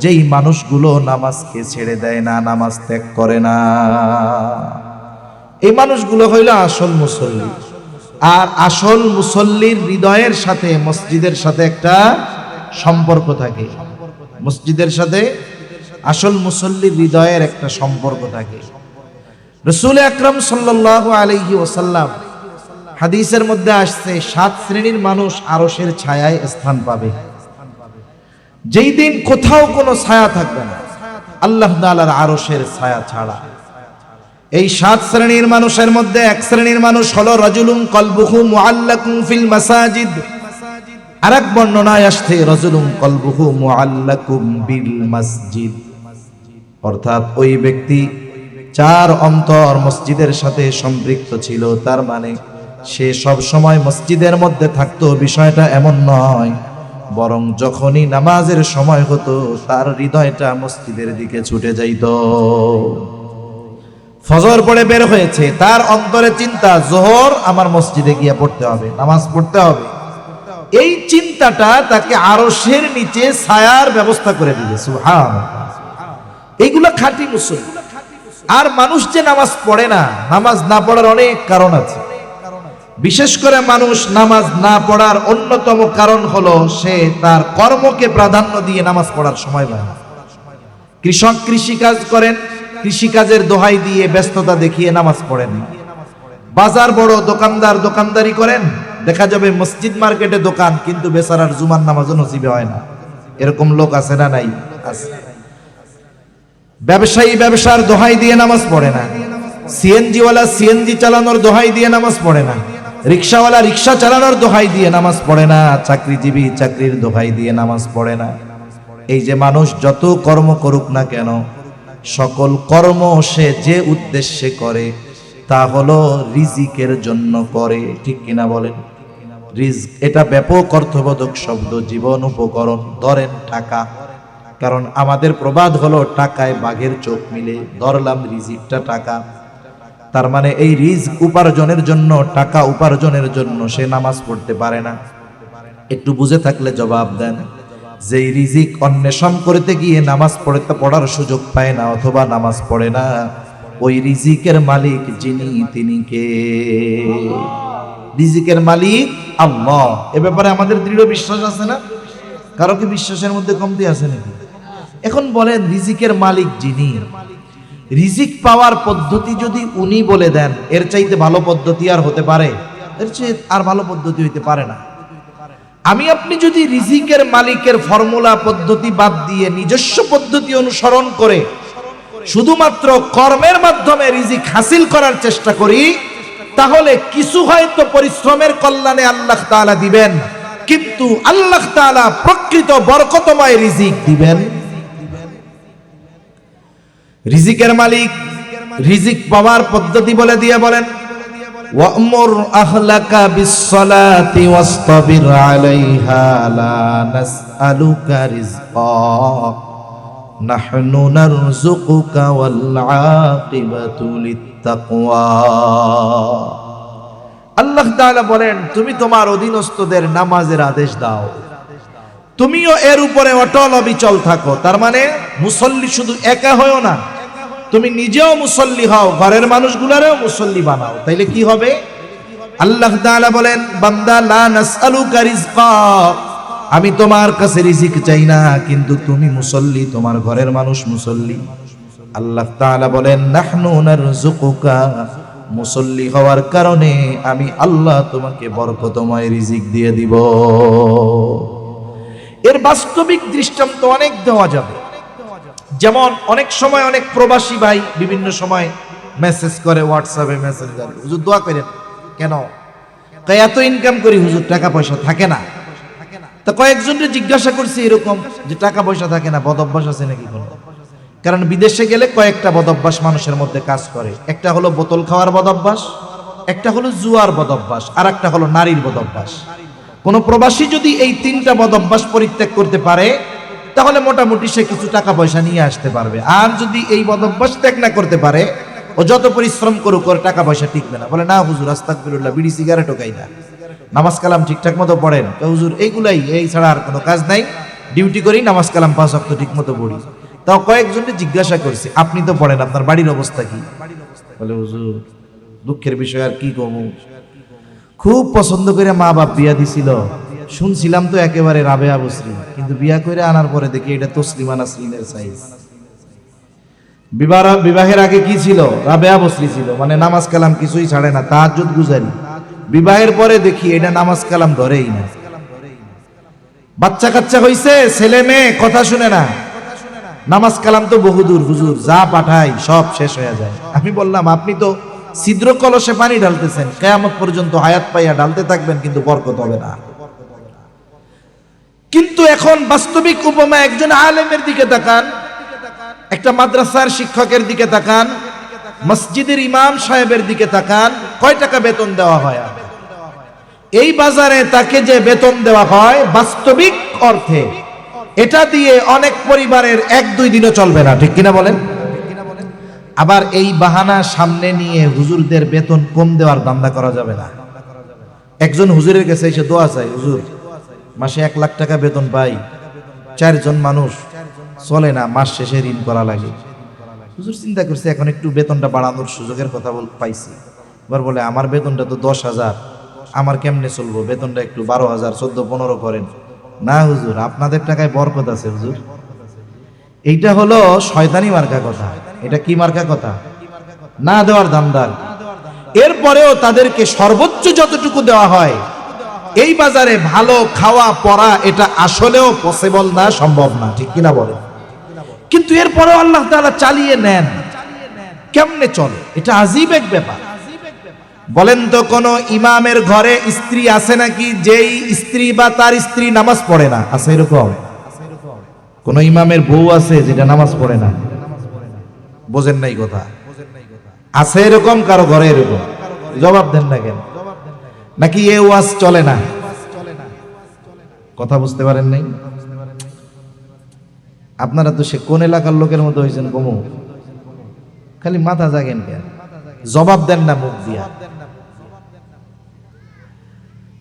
যেই মানুষগুলো নামাজকে ছেড়ে দেয় না, নামাজ ত্যাগ করে না, এই মানুষগুলো হইল আসল মুসল্লি। আর আসল মুসল্লির হৃদয়ের সাথে মসজিদের সাথে একটা সম্পর্ক থাকে। মসজিদের সাথে আসল মুসল্লির হৃদয়ের একটা সম্পর্ক থাকে। রাসূল আকরাম সাল্লাল্লাহু আলাইহি ওয়াসাল্লাম হাদিসের মধ্যে আসছে 7 শ্রেণীর মানুষ আরশের ছায়ায় স্থান পাবে। যেই দিন কোথাও কোনো ছায়া থাকবে না আল্লাহ তাআলার আরশের ছায়া ছাড়া। এই 7 শ্রেণীর মানুষের মধ্যে 1 শ্রেণীর মানুষ হলো রাজুলুন কলবুহু মুআল্লাকুন ফিল মাসাজিদ। আরেক বর্ণনায় আসছে রাজুলুন কলবুহু মুআল্লাকুম বিল মসজিদ, অর্থাৎ ওই ব্যক্তি 4 অন্তর মসজিদের সাথে সম্পৃক্ত ছিল। তার মানে সে সব সময় মসজিদের মধ্যে থাকতো, বিষয়টা এমন নয়, বরং যখনই নামাজের সময় হতো তার হৃদয়টা মসজিদের দিকে ছুটে যাইত। ফজর পড়ে বের হয়েছে, তার অন্তরে চিন্তা জোহর আমার মসজিদে গিয়ে পড়তে হবে, নামাজ পড়তে হবে। এই চিন্তাটা তাকে আরশের নিচে ছায়ার ব্যবস্থা করে দিবে। সুবহানাল্লাহ, এইগুলো খাঁটি মুসল্লি। আর মানুষ যে নামাজ পড়ে না, নামাজ না পড়ার অনেক কারণ আছে। বিশেষ করে মানুষ নামাজ না পড়ার অন্যতম কারণ হলো সে তার কর্মকে প্রাধান্য দিয়ে নামাজ পড়ার সময় পায় না। কৃষক কৃষিকাজ করেন, কৃষিকাজের দোহাই দিয়ে ব্যস্ততা দেখিয়ে নামাজ পড়েন না। বাজার বড়, দোকানদার দোকানদারি করেন, দেখা যাবে মসজিদ মার্কেটে দোকান, কিন্তু বেচারার জুমার নামাজও নসিবে হয় না। এরকম লোক আছে না নাই? আছে। ব্যবসায়ী ব্যবসার দোহাই দিয়ে নামাজ পড়ে না, সিএনজিওয়ালা সিএনজি চালানোর দোহাই দিয়ে নামাজ পড়ে না, রিক্সাওয়ালা রিক্সা চালানোর দোহাই দিয়ে নামাজ পড়ে না, চাকরিজীবী চাকরির দোহাই দিয়ে নামাজ পড়ে না। এই যে মানুষ যত কর্ম করুক না কেন, সকল কর্ম সে যে উদ্দেশ্যে করে তা হলো রিজিকের জন্য করে, ঠিক কিনা বলেন? রিজক এটা ব্যাপক অর্থবোধক শব্দ, জীবন উপকরণ। ধরেন টাকা, কারণ আমাদের প্রবাদ হলো টাকায় বাঘের চোখ মিলে, ধরলাম রিজিকটা টাকা। তার মানে এই রিজক উপার্জনের জন্য, টাকা উপার্জনের জন্য সে নামাজ পড়তে পারে না। একটু বুঝে থাকলে জবাব দেন। যেই রিজিক অন্বেষণ করতে গিয়ে নামাজ পড়ার সুযোগ পায় না অথবা নামাজ পড়ে না, ওই রিজিকের মালিক যিনি, তিনি কে? রিজিকের মালিক আল্লাহ। এ ব্যাপারে আমাদের দৃঢ় বিশ্বাস আছে না? কারো কি বিশ্বাসের মধ্যে কমতি আছে নাকি? এখন বলেন, রিজিকের মালিক যিনি, রিজিক পাওয়ার পদ্ধতি যদি উনি বলে দেন, এর চাইতে ভালো পদ্ধতি আর হতে পারে? এর চেয়ে আর ভালো পদ্ধতি হইতে পারে না। আমি আপনি যদি রিজিকের মালিকের ফর্মুলা পদ্ধতি বাদ দিয়ে নিজস্ব পদ্ধতি অনুসরণ করে শুধুমাত্র কর্মের মাধ্যমে রিজিক হাসিল করার চেষ্টা করি, তাহলে কিছু হয়তো পরিশ্রমের কল্যাণে আল্লাহ তাআলা দিবেন, কিন্তু আল্লাহ তাআলা প্রকৃত বরকতময় রিজিক দিবেন। রিজিকের মালিক রিজিক পাওয়ার পদ্ধতি বলে দিয়ে বলেন, ওয়া'মুর আহলাকা বিস-সালাতি ওয়াসতাবির আলাইহা লা নাসআলুকা রিজকা নাহনু নারযুকুকা ওয়াল আকিবাতু লিত-তাকওয়া। আল্লাহ তাআলা বলেন, তুমি তোমার অধীনস্থদের নামাজের আদেশ দাও, তুমিও এর উপরে অটল অবিচল থাকো। তার মানে মুসল্লি শুধু একা হয়ো না, তুমি নিজেও মুসল্লি হও, ঘরের মানুষগুলারেও মুসল্লি বানাও। তাইলে কি হবে? আল্লাহ তাআলা বলেন, বান্দা লা নাসআলুকা রিজকা, আমি তোমার কাছে রিজিক চাই না, কিন্তু তুমি মুসল্লি, তোমার ঘরের মানুষ মুসল্লি। আল্লাহ তাআলা বলেন, নাহনু নারযুকুকা, মুসল্লি হওয়ার কারণে আমি আল্লাহ তোমাকে বরকতময় রিজিক দিয়ে দিব। এর বাস্তবিক দৃষ্টান্ত অনেক দেওয়া যাবে। যেমন অনেক সময় অনেক প্রবাসী ভাই বিভিন্ন সময় মেসেজ করে হোয়াটসঅ্যাপে, মেসেঞ্জারে, হুজুর দোয়া করেন। কেন? এত ইনকাম করি হুজুর, টাকা পয়সা থাকে না। তা কয়েকজনকে জিজ্ঞাসা করছি এরকম যে টাকা পয়সা থাকে না, বদ অভ্যাস আছে নাকি কোনো? কারণ বিদেশে গেলে কয়েকটা বদ অভ্যাস মানুষের মধ্যে কাজ করে। একটা হলো বোতল খাওয়ার বদ অভ্যাস, একটা হলো জুয়ার বদ অভ্যাস, আর একটা হলো নারীর বদ অভ্যাস। কোন প্রবাসী যদি এই তিনটা বদ অভ্যাস পরিত্যাগ করতে পারে তাহলে মোটামুটি সে কিছু টাকা পয়সা নিয়ে আসতে পারবে। আর যদি এই বদ অভ্যাস ত্যাগ না করতে পারে, ও যত পরিশ্রম করুক ওর টাকা পয়সা টিকবে না। বলে না হুজুর আস্তাগফিরুল্লাহ, বিড়ি সিগারেটও খাই না, নামাজ কালাম ঠিকঠাক মতো পড়েন। হুজুর এইগুলাই, এই ছাড়া আর কোনো কাজ নাই, ডিউটি করি, নামাজ কালাম 5 ওয়াক্ত ঠিক মতো পড়ি। তাও কয়েকজনকে জিজ্ঞাসা করছি আপনি তো পড়েন, আপনার বাড়ির অবস্থা কি? বলে হুজুর দুঃখের বিষয়, আর কি কমু, খুব পছন্দ করে মা বাপ বিয়া দিছিল, শুনছিলাম তো একেবারে রাবেয়া বসরি, কিন্তু বিয়া করে আনার পরে দেখি এটা তসলিমা নাসরিনের সাইজ। বিবাহের আগে কি ছিল? রাবেয়া বসরি ছিল, মানে নামাজ কালাম কিছুই ছাড়ে না, তাহাজ্জুদ গুজারি। বিবাহের পরে দেখি এটা নামাজ কালাম ধরেই না। বাচ্চা কাচ্চা হইছে, ছেলে মেয়ে কথা শুনে না, নামাজ কালাম তো বহুদূর, হুজুর যা পাঠাই সব শেষ হয়ে যায়। আমি বললাম আপনি তো ছিদ্র কলসে পানি ঢালতেছেন, কিয়ামত পর্যন্ত হায়াত পাইয়া ঢালতে থাকবেন, কিন্তু বরকত হবে না। কিন্তু এখন বাস্তবিক উপমা, একজন আলেমের দিকে তাকান, একটা মাদ্রাসার শিক্ষকের দিকে তাকান, মসজিদের ইমাম সাহেবের দিকে তাকান, কয় টাকা বেতন দেওয়া হয়? এই বাজারে তাকে যে বেতন দেওয়া হয় বাস্তবিক অর্থে এটা দিয়ে অনেক পরিবারের 1-2 দিনও চলবে না, ঠিক কিনা বলেন? আবার এই বাহানা সামনে নিয়ে হুজুরদের বেতন কম দেওয়ার ধান্দা করা যাবে না। একজন হুজুরের কাছে এসে দোয়া চাই, হুজুর মাসে 1 লাখ টাকা বেতন পাই, 4 জন মানুষ, চলে না, মাস শেষে ঋণ করা লাগে। হুজুর চিন্তা করছে এখন একটু বেতনটা বাড়ানোর সুযোগের কথা পাইছি। এবার বলে আমার বেতনটা তো 10,000, আমার কেমনে চলবো, বেতনটা একটু 12,000, 14-15 করেন। না হুজুর আপনাদের টাকায় বরকত আছে হুজুর। এইটা হলো শয়তানি মার্কা কথা। এটা কি মার্কা কথা? না দেওয়ার ধান্দার। এরপরেও তাদেরকে সর্বোচ্চ যতটুকু দেওয়া হয়, এই বাজারে ভালো খাওয়া পড়া এটা আসলেও পসিবল না, সম্ভব না, ঠিক কিনা বলে? কিন্তু এরপরেও আল্লাহ তাআলা চালিয়ে নেন। কেমনে চলে? এটা আজীব এক ব্যাপার। বলেন তো কোন ইমামের ঘরে স্ত্রী আছে নাকি যেই স্ত্রী বা তার স্ত্রী নামাজ পড়ে না? আছে এরকম? কোন ইমামের বউ আছে যেটা নামাজ পড়ে না? বোঝেন নাই কথা? আছে এরকম কারো ঘরে? এরকম জবাব দেন না কেন? নাকি এ ওয়াজ চলে না? কথা বুঝতে পারেন নাই? আপনারা তো সে কোন এলাকার লোকের মতো হয়েছেন কমু, খালি মাথা জাগেন কেন? জবাব দেন না মুখ দিয়া।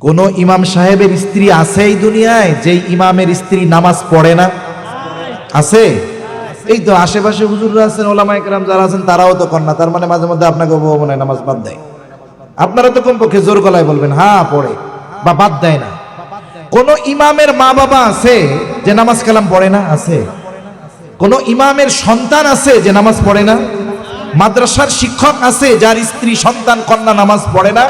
কোন ইমাম সাহেবের স্ত্রী আছে এই দুনিয়ায় যেই ইমামের স্ত্রী নামাজ পড়ে না? আছে? এই তো আশেপাশে হুজুররা আছেন, ওলামায়ে কেরাম যারা আছেন তারাও তো করেন না, তার মানে মাঝে মধ্যে আপনাকে মনে হয় নামাজ বাদ দেয়। আপনারা তো কমপক্ষে জোর গলায় বলবেন হ্যাঁ পড়ে বা বাদ দেয় না। কোন ইমামের মা বাবা আছে যে নামাজ কালাম পড়ে না? আছে? কোন ইমামের সন্তান আছে যে নামাজ পড়ে না? মাদ্রাসার শিক্ষক আছে যার স্ত্রী সন্তান কন্যা নামাজ পড়ে না?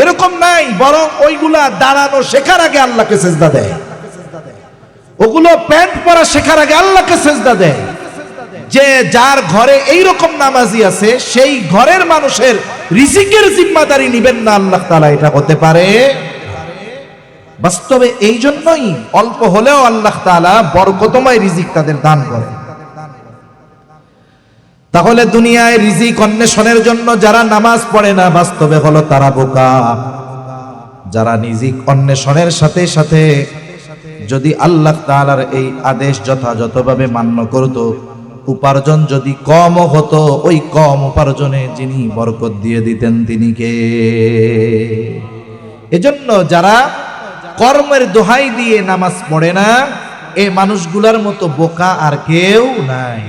এরকম নাই, বরং ওইগুলা দাঁড়ানো শেখার আগে আল্লাহকে সেজদা দেয়, ওগুলো প্যান্ট পরা শেখার আগে আল্লাহকে সেজদা দেয়। যে যার ঘরে এইরকম নামাজি আছে সেই ঘরের মানুষের রিজিকের জিম্মাদারি নিবেন না আল্লাহ তাআলা, এটা হতে পারে? বাস্তবে এই জন্যই অল্প হলেও আল্লাহ তাআলা বরকতময় রিজিক তাদের দান করেন। তাহলে দুনিয়ায় রিজিক অন্বেষণের জন্য যারা নামাজ পড়ে না বাস্তবে হলো তারা বোকা। যারা রিজিক অন্বেষণের সাথে সাথে যদি আল্লাহ তাআলার এই আদেশ যথাযথভাবে মান্য করত, উপার্জন যদি কম হতো, ওই কম উপার্জনে যিনি বরকত দিয়ে দিতেন তিনি কে? এজন্য যারা কর্মের দোহাই দিয়ে নামাজ পড়ে না, এই মানুষগুলার মতো বোকা আর কেউ নাই।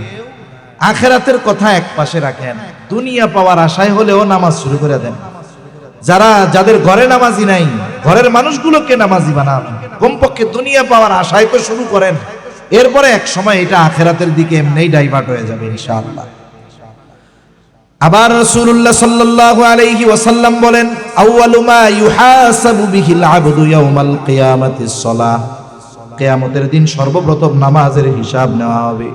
আখিরাতের কথা এক পাশে রাখেন, দুনিয়া পাওয়ার আশায় হলেও নামাজ শুরু করে দেন। যাদের ঘরে নামাজি নাই, ঘরের মানুষগুলোকে নামাজি বানান, কমপক্ষে দুনিয়া পাওয়ার আশায় তো শুরু করেন। এরপরে এক সময় এটা আখিরাতের দিকে এমনিই ডাইভার্ট হয়ে যাবে ইনশাআল্লাহ। আবার রাসূলুল্লাহ সাল্লাল্লাহু আলাইহি ওয়াসাল্লাম বলেন, আউয়ালু মা ইউহাসাবু বিহিল আবদু ইয়াউমাল কিয়ামাতিস সালাহ। কিয়ামতের দিন সর্বপ্রথম নামাজের হিসাব নেওয়া হবে।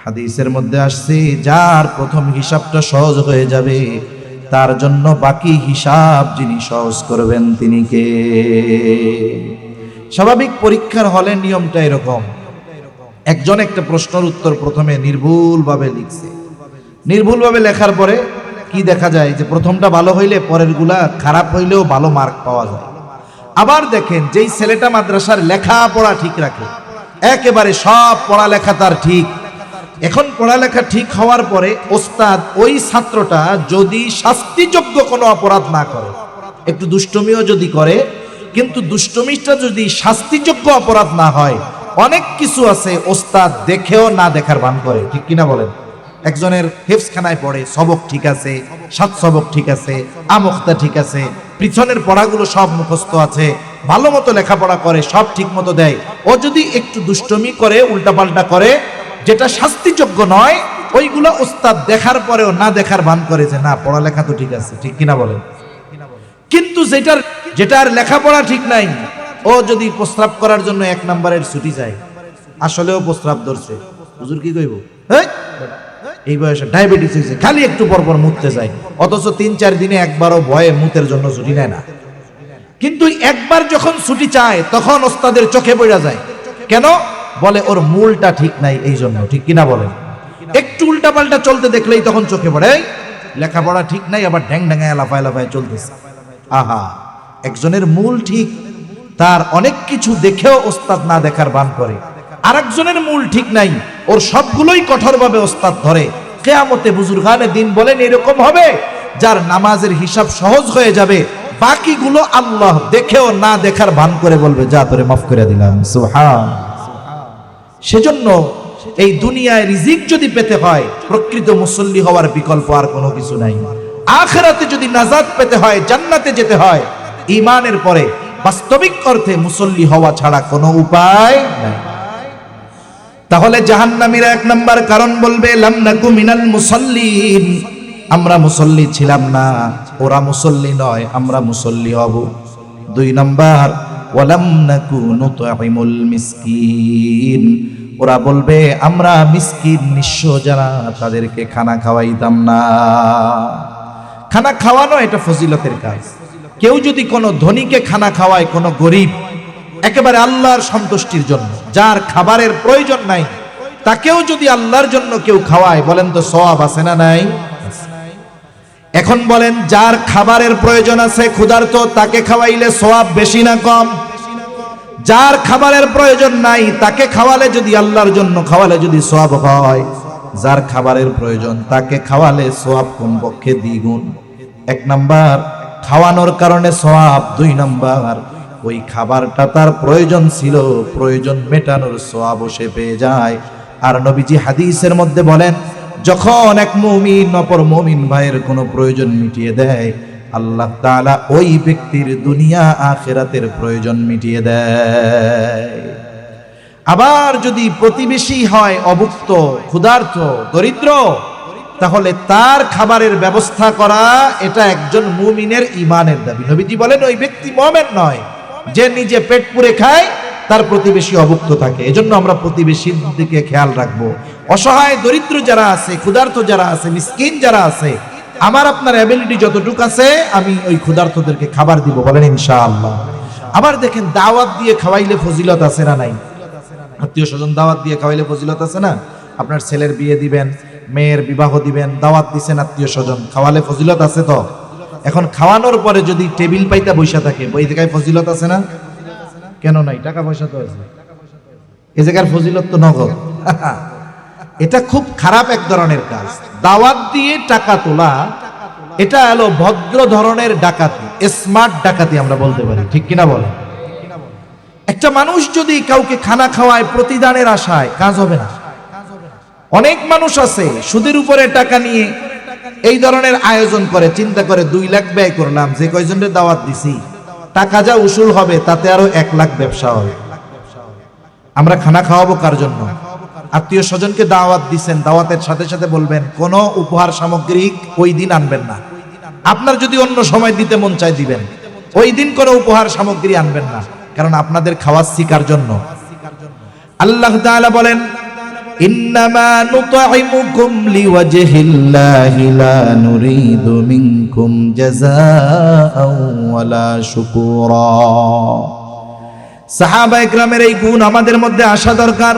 হাদিসের মধ্যে আসছে, যার প্রথম হিসাবটা সহজ হয়ে যাবে তার জন্য বাকি হিসাব যিনি সহজ করবেন তিনি কে? স্বাভাবিক পরীক্ষার হলে নিয়মটা এরকম, একজন একটা প্রশ্নের উত্তর প্রথমে নির্ভুলভাবে লিখছে। নির্ভুলভাবে লেখার পরে কি দেখা যায় যে প্রথমটা ভালো হইলে পরেরগুলা খারাপ হইলেও ভালো মার্ক পাওয়া যায়। আবার দেখেন, যেই ছেলেটা মাদ্রাসার লেখাপড়া ঠিক রাখে, একেবারে সব পড়ালেখা তার ঠিক, এখন পড়ালেখা ঠিক হওয়ার পরে ওস্তাদ ওই ছাত্রটা যদি শাস্তিযোগ্য কোনো অপরাধ না করে, একটু দুষ্টমিও যদি করে, কিন্তু দুষ্টমিটা যদি শাস্তিযোগ্য অপরাধ না হয়, অনেক কিছু আছে ওস্তাদ দেখেও না দেখার ভান করে, ঠিক কিনা বলেন? একজনের হেফজখানায় পড়ে, সবক ঠিক আছে, 7 সবক ঠিক আছে, আমুক্তা ঠিক আছে, পিছনের পড়াগুলো সব মুখস্থ আছে, ভালো মতো লেখাপড়া করে, সব ঠিক মতো দেয়। ও যদি একটু দুষ্টমি করে, উল্টাপাল্টা করে, যেটা শাস্তিযোগ্য নয়, ওইগুলো ওস্তাদ দেখার পরেও না দেখার ভান করে যে না পড়ালেখা তো ঠিক আছে, ঠিক কিনা বলেন? কিন্তু যেটার লেখাপড়া ঠিক নাই, ও যদি প্রস্রাব করার জন্য 1 নম্বরের ছুটি যায়, আসলেও প্রস্রাব ধরছে, হুজুর কি কইব, এই বয়সে ডায়াবেটিস হয়েছে, খালি একটু পরপর মুততে যায়, অথচ 3-4 দিনে একবারও ভয়ে মুতের জন্য ছুটি নেয় না। কিন্তু একবার যখন ছুটি চায় তখন ওস্তাদের চোখে পড়া যায়, কেন? বলে ওর মূলটা ঠিক নাই, এই জন্য, ঠিক কিনা বলেন? একটু উল্টাপাল্টা চলতে দেখলেই তখন চোখে পড়ে লেখাপড়া ঠিক নাই, আবার ঢ্যাং ঢ্যাঙায় লাফায় লাফায় চলতেছে। আহা, একজনের মূল ঠিক, তার অনেক কিছু দেখেও ওস্তাদ না দেখার ভান করে, আরেকজনের মূল ঠিক নাই, ওর সবগুলোই কঠোরভাবে ওস্তাদ ধরে। কিয়ামতে বুজুর্গানে দিন বলেন এরকম হবে, যার নামাজের হিসাব সহজ হয়ে যাবে, বাকিগুলো আল্লাহ দেখেও না দেখার ভান করে বলবে যা তোরে মাফ করে দিলাম। সুবহান। সেজন্য এই দুনিয়ায় রিজিক যদি পেতে হয়, প্রকৃত মুসল্লি হওয়ার বিকল্প আর কোনো কিছু নাই। আখিরাতে যদি নাজাত পেতে হয়, জান্নাতে যেতে হয়, ঈমানের পরে বাস্তবিক অর্থে মুসল্লি হওয়া ছাড়া কোনো উপায় নাই। তাহলে জাহান্নামীরা 1 নাম্বার কারণ বলবে লাম নাকু মিনাল মুসাল্লিন, আমরা মুসল্লি ছিলাম না, ওরা মুসল্লি নয়, আমরা মুসল্লি হব। 2 নাম্বার ওয়ালাম নাকু নুতঈমুল মিসকিন, ওরা বলবে আমরা মিসকিন নিঃস্ব যারা, তাদেরকে খানা খাওয়াইতাম না। খানা খাওয়ানো এটা ফজিলতের কাজ। কেউ যদি কোনো ধনীকে খানা খাওয়ায়, কোনো গরিব, একেবারে আল্লাহর সন্তুষ্টির জন্য, যার খাবারের প্রয়োজন নাই, তাকেও যদি আল্লাহর জন্য কেউ খাওয়ায়, বলেন তো সওয়াব আছে না নাই? এখন বলেন, যার খাবারের প্রয়োজন আছে, ক্ষুধার্ত, তাকে খাওয়াইলে সওয়াব বেশি না কম? যার খাবারের প্রয়োজন নাই তাকে খাওয়ালে, যদি আল্লাহর জন্য খাওয়ালে যদি সওয়াব হয়, যার খাবারের প্রয়োজন তাকে খাওয়ালে সওয়াব কমপক্ষে দ্বিগুণ। 1 নাম্বার খাওয়ানোর কারণে সওয়াব, 2 নাম্বার ওই খাবারটা তার প্রয়োজন ছিল, প্রয়োজন মেটানোর সওয়াবও সে পেয়ে যায়। আর নবীজি হাদিসের মধ্যে বলেন, যখন এক মুমিন অপর মুমিন ভাইয়ের কোনো প্রয়োজন মিটিয়ে দেয়, আল্লাহ তাআলা ওই ব্যক্তির দুনিয়া আখিরাতের প্রয়োজন মিটিয়ে দেয়। আবার যদি প্রতিবেশী হয় অভুক্ত, ক্ষুধার্ত, দরিদ্র, তাহলে তার খাবারের ব্যবস্থা করা এটা একজন মুমিনের ঈমানের দাবি। নবীজি বলেন ওই ব্যক্তি মুমিন নয় যে নিজে পেট পুরে খায়, তার প্রতিবেশী অভুক্ত থাকে। এজন্য আমরা প্রতিবেশীর দিকে খেয়াল রাখবো। অসহায় দরিদ্র যারা আছে, ক্ষুধার্ত যারা আছে, মিসকিন যারা আছে, আমার আপনার অ্যাবিলিটি যতটুকু আছে আমি ওই ক্ষুধার্তদেরকে খাবার দিব, বলেন ইনশাআল্লাহ। আবার দেখেন, দাওয়াত দিয়ে খাওয়াইলে ফজিলত আছে না নাই? আত্মীয় স্বজন দাওয়াত দিয়ে খাওয়াইলে ফজিলত আছে না? আপনার ছেলের বিয়ে দিবেন, মেয়ের বিবাহ দিবেন, দাওয়াত দিছেন, আত্মীয় স্বজন খাওয়ালে ফজিলত আছে তো? এখন খাওয়ানোর পরে যদি টেবিল পাইতা বৈশা থাকে, ওই জায়গায় ফজিলত আছে না? কেন নাই? টাকা পয়সা তো আছে, এই জায়গার ফজিলত তো নগদ। এটা খুব খারাপ এক ধরনের কাজ। দাওয়াত দিয়ে টাকা তোলা, এটা হলো ভদ্র ধরনের ডাকাতি, স্মার্ট ডাকাতি আমরা বলতে পারি, ঠিক কিনা বলেন? একটা মানুষ যদি কাউকে খানা খাওয়ায় প্রতিদানের আশায়, কাজ হবে না। অনেক মানুষ আছে সুদের উপরে টাকা নিয়ে এই ধরনের আয়োজন করে, চিন্তা করে 2 লাখ ব্যয় করলাম, যে কয়জনের দাওয়াত দিছি টাকা যা উসুল হবে তাতে আরো 1 লাখ ব্যবসা হবে। আমরা খানা খাওয়াবো কার জন্য? আত্মীয় স্বজনকে দাওয়াত দিচ্ছেন, দাওয়াতের সাথে সাথে বলবেন কোনো উপহার সামগ্রী ওই দিন আনবেন না। আপনার যদি অন্য সময় দিতে মন চায় দিবেন, ওই দিন কোনো উপহার সামগ্রী আনবেন না। কারণ আপনাদের খাওয়াচ্ছি কার জন্য? আল্লাহ তাআলা বলেন, ইন্নামা নুতঈমুকুম লিওয়াজহিল্লাহি লা নুরিদু মিনকুম জাযাআও ওয়ালা শুকুরা। সাহাবায়ে কেরামের এই গুণ আমাদের মধ্যে আসা দরকার।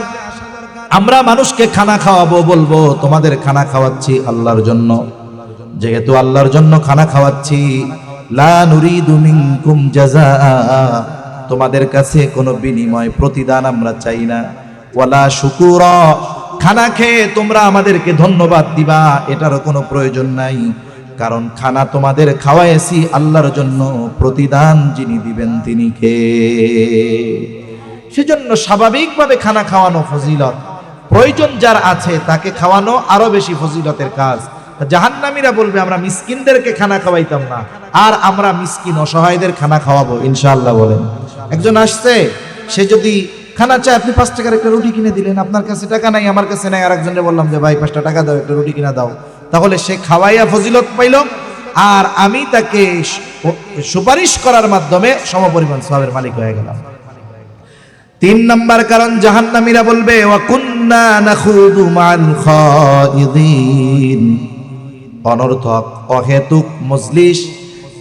আমরা মানুষকে খানা খাওয়াবো, বলবো তোমাদের খানা খাওয়াচ্ছি আল্লাহর জন্য। যেহেতু আল্লাহর জন্য খানা খাওয়াচ্ছি, লা নুরিদু মিনকুম জাযাআ, তোমাদের কাছে কোনো বিনিময় প্রতিদান আমরা চাই না। ওয়ালা শুকুরা, খানা খেয়ে তোমরা আমাদেরকে ধন্যবাদ দিবা এটারও কোনো প্রয়োজন নাই, কারণ খানা তোমাদের খাওয়াইছি আল্লাহর জন্য, প্রতিদান যিনি দিবেন তিনি কে। সেজন্য স্বাভাবিকভাবে খানা খাওয়ানো ফজিলত, প্রয়োজন যার আছে তাকে খাওয়ানো আরো বেশি ফজিলতের কাজ। জাহান্নামীরা বলবে আমরা মিসকিনদেরকে খানা খাওয়াইতাম না, আর আমরা মিসকিন অসহায়দের খানা খাওয়াবো ইনশাআল্লাহ। বলেন, একজন আসছে, সে যদি খানা চায়, আপনি 5 টাকার একটা রুটি কিনে দিলেন, আপনার কাছে টাকা নাই, আমার কাছে নাই, আর একজনে বললাম যে ভাই 5টা টাকা দাও, একটা রুটি কিনা দাও, তাহলে সে খাওয়াইয়া ফজিলত পাইল, আর আমি তাকে সুপারিশ করার মাধ্যমে সমপরিমাণ সওয়াবের মালিক হয়ে গেলাম। 3 নাম্বার কারণ, জাহান্নামীরা বলবে ওয়া কুন্না নাখুদু মাল খাইদিন, অনর্থক অহেতুক মজলিস,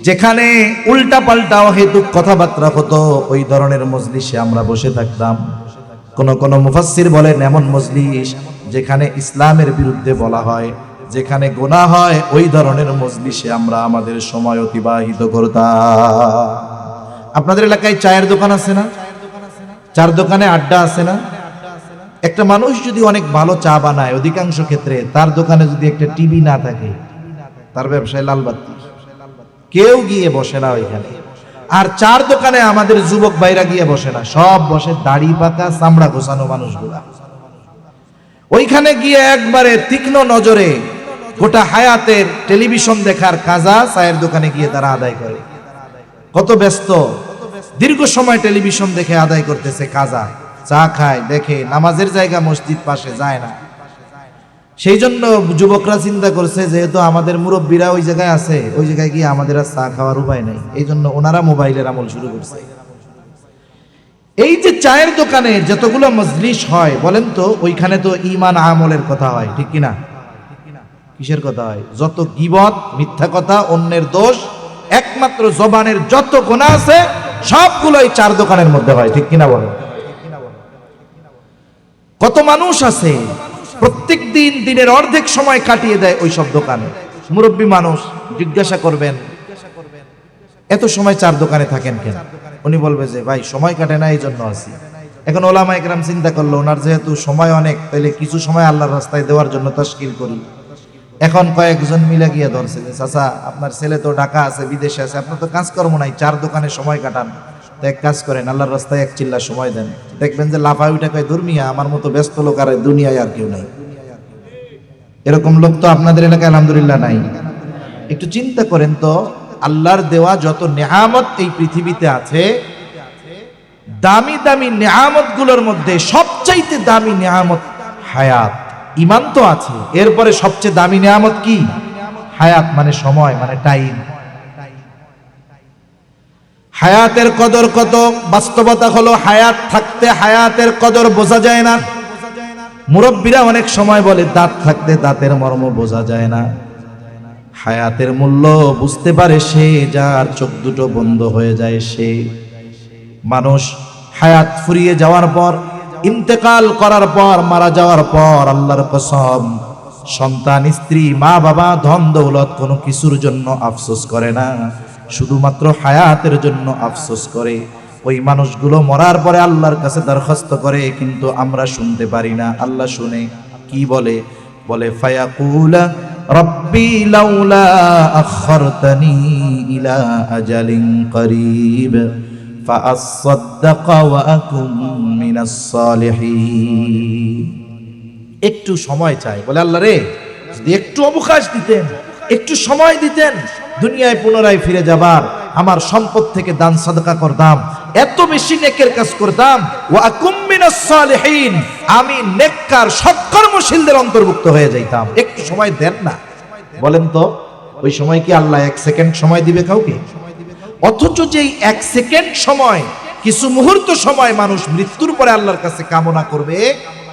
যেখানে উল্টা পাল্টা অহেতুক কথাবার্তা হতো, ওই ধরনের মজলিসে আমরা বসে থাকতাম। কোন মুফাসসির বলেন এমন মজলিস যেখানে ইসলামের বিরুদ্ধে বলা হয়, যেখানে গুনাহ হয়, ওই ধরনের মজলিসে আমরা আমাদের সময় অতিবাহিত করতাম। আপনাদের এলাকায় চায়ের দোকান আছে না? চার দোকানে আড্ডা আছে না? একটা মানুষ যদি অনেক ভালো চা বানায়, অধিকাংশ ক্ষেত্রে তার দোকানে যদি একটা টিভি না থাকে, তার ব্যবসায় লালবাতি, কেউ গিয়ে বসে না ওইখানে। আর চার দোকানে আমাদের যুবক ভাইরা গিয়ে বসে না, সব বসে দাড়ি পাকা চামড়া ঘোষানো মানুষগুলা। ওইখানে গিয়ে একবারে তীক্ষ্ণ নজরে গোটা হায়াতের টেলিভিশন দেখার কাজা চায়ের দোকানে গিয়ে তারা আদায় করে। কত ব্যস্ত, দীর্ঘ সময় টেলিভিশন দেখে আদায় করতেছে কাজা, চা খায়, দেখে, নামাজের জায়গা মসজিদ পাশে যায় না। সেই জন্য যুবকরা চিন্তা করছে, যেহেতু আমাদের মুরব্বীরা ওই জায়গায় আছে, ওই জায়গায় গিয়ে আমাদের আর চা খাওয়ার উপায় নেই, এই জন্য ওনারা মোবাইলের আমল শুরু করছে। এই যে চায়ের দোকানে যতগুলো মজলিস হয়, বলেন তো ওইখানে তো ঈমান আমলের কথা হয়, ঠিক কিনা? কিসের কথা হয়? যত গীবত, মিথ্যা কথা, অন্যের দোষ, একমাত্র জবানের যত গুনাহ আছে সবগুলোই চার দোকানের মধ্যে হয়, ঠিক কিনা বলেন? কত মানুষ আছে প্রত্যেক দিন দিনের অর্ধেক সময় কাটিয়ে দেয় ওই সব দোকানে। মুরব্বী মানুষ, জিজ্ঞাসা করবেন এত সময় চার দোকানে থাকেন কেন? উনি বলবে যে ভাই সময় কাটে না, এই জন্য আছি। এখন ওলামায়ে কেরাম চিন্তা করলো, ওনার যেহেতু সময় অনেক, তাহলে কিছু সময় আল্লাহর রাস্তায় দেওয়ার জন্য তাশকিল করি। এখন কয়েকজন মিলে গিয়ে ধরছে যে চাচা, আপনার ছেলে তো ঢাকা আছে, বিদেশে আছে, আপনার তো কাজকর্ম নাই, চার দোকানে সময় কাটান, তো এক কাজ করেন, আল্লাহর রাস্তায় এক চিল্লা সময় দেন, দেখবেন যে লাফা উঠে কয় দুর্মিয়া, আমার মতো ব্যস্ত লোক আর দুনিয়ায় আর কেউ নাই। এরকম লোক তো আপনাদের এলাকায় আলহামদুলিল্লাহ নাই। একটু চিন্তা করেন তো, আল্লাহর দেওয়া যত নেয়ামত এই পৃথিবীতে আছে, দামি দামি নেয়ামত গুলোর মধ্যে সবচাইতে দামি নেয়ামত হায়াত। ঈমান তো আছে, এরপরে সবচেয়ে দামি নেয়ামত কি? হায়াত, মানে সময়, মানে টাইম। হায়াতের কদর কত? বাস্তবতা হলো হায়াত থাকতে হায়াতের কদর বোঝা যায় না। মুরব্বীরা অনেক সময় বলে দাঁত থাকতে দাঁতের মর্ম বোঝা যায় না। হায়াতের মূল্য বুঝতে পারে সে, যার চোখ দুটো বন্ধ হয়ে যায় সে। মানুষ হায়াত ফুরিয়ে যাওয়ার পর, ইন্তেকাল করার পর, মারা যাওয়ার পর, আল্লাহর কসম, সন্তান, স্ত্রী, মা বাবা, ধন দৌলত কোনো কিছুর জন্য আফসোস করে না, শুধুমাত্র হায়াতের জন্য আফসোস করে। ওই মানুষগুলো মরার পরে আল্লাহর কাছে দরখাস্ত করে, কিন্তু আমরা শুনতে পারি না। আল্লাহ শুনে, কি বলে? বলে ফায়াকুলা রব্বি লাউলা আখরতানি ইলা আজালিন করিব ফাআসাদদাকা ওয়া আকুম মিনাস সালিহিন। একটু সময় চাই, বলে আল্লাহ রে, যদি একটু অবকাশ দিতেন, একটু সময় দিতেন, দুনিয়ায় পুনরায় ফিরে যাবার, আমার সম্পদ থেকে দান সাদকা করতাম, এত বেশি নেকের কাজ করতাম, ওয়া আকুম মিনাস সালিহিন, আমি নেককার সৎকর্মশীলদের অন্তর্ভুক্ত হয়ে যাইতাম। একটু সময় দেন না। বলেন তো, ওই সময় কি আল্লাহ 1 সেকেন্ড সময় দিবে কাউকে? অথচ যেই 1 সেকেন্ড সময় কিছু মুহূর্ত সময় মানুষ মৃত্যুর পরে আল্লাহর কাছে কামনা করবে,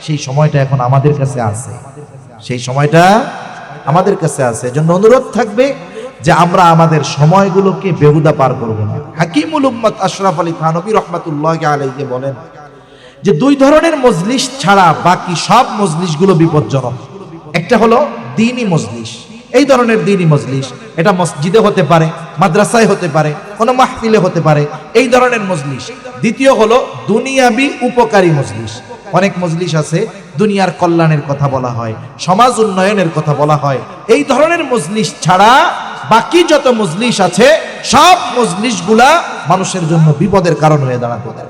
সেই সময়টা এখন আমাদের কাছে আছে, সেই সময়টা আমাদের কাছে আছে। এজন্য অনুরোধ থাকবে যে আমরা আমাদের সময়গুলোকে বেহুদা পার করব না। হাকিমুল উম্মত আশরাফ আলী থানভী রাহমাতুল্লাহি আলাইহি বলেন যে দুই ধরনের মজলিস ছাড়া বাকি সব মজলিসগুলো বিপজ্জনক। একটা হলো দ্বীনি মজলিস, এই ধরনের দ্বীনি মজলিস, এটা মসজিদে হতে পারে, মাদ্রাসায় হতে পারে, কোনো মাহফিলে হতে পারে, এই ধরনের মজলিস। দ্বিতীয় হলো দুনিয়াবি উপকারী মজলিস। অনেক মজলিস আছে দুনিয়ার কল্যাণের কথা বলা হয়, সমাজ উন্নয়নের কথা বলা হয়। এই ধরনের মজলিস ছাড়া বাকি যত মজলিস আছে সব মজলিসগুলা মানুষের জন্য বিপদের কারণ হয়ে দাঁড়াতে পারে।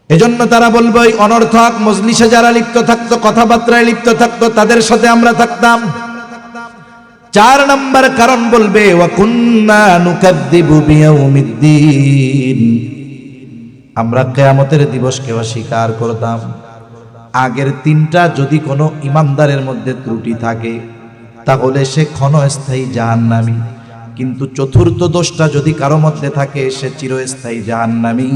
এজন্য তারা বলবে ওই অনর্থক মজলিসে যারা লিপ্ত থাকতো, কথাবার্তায় লিপ্ত থাকতো, তাদের সাথে আমরা থাকতাম। 4 নম্বর কারণ বলবে ওয়া কুন্না নুকাদ্দিবু বিয়াউমিদ্দিন, আমরা কিয়ামতের দিবসকে অস্বীকার করতাম। আগের 3টা যদি কোনো ইমানদারের মধ্যে ত্রুটি থাকে তাহলে সে ক্ষণস্থায়ী জাহান্নামী, কিন্তু 4র্থ দোষটা যদি কারো মধ্যে থাকে সে চিরস্থায়ী জাহান্নামী।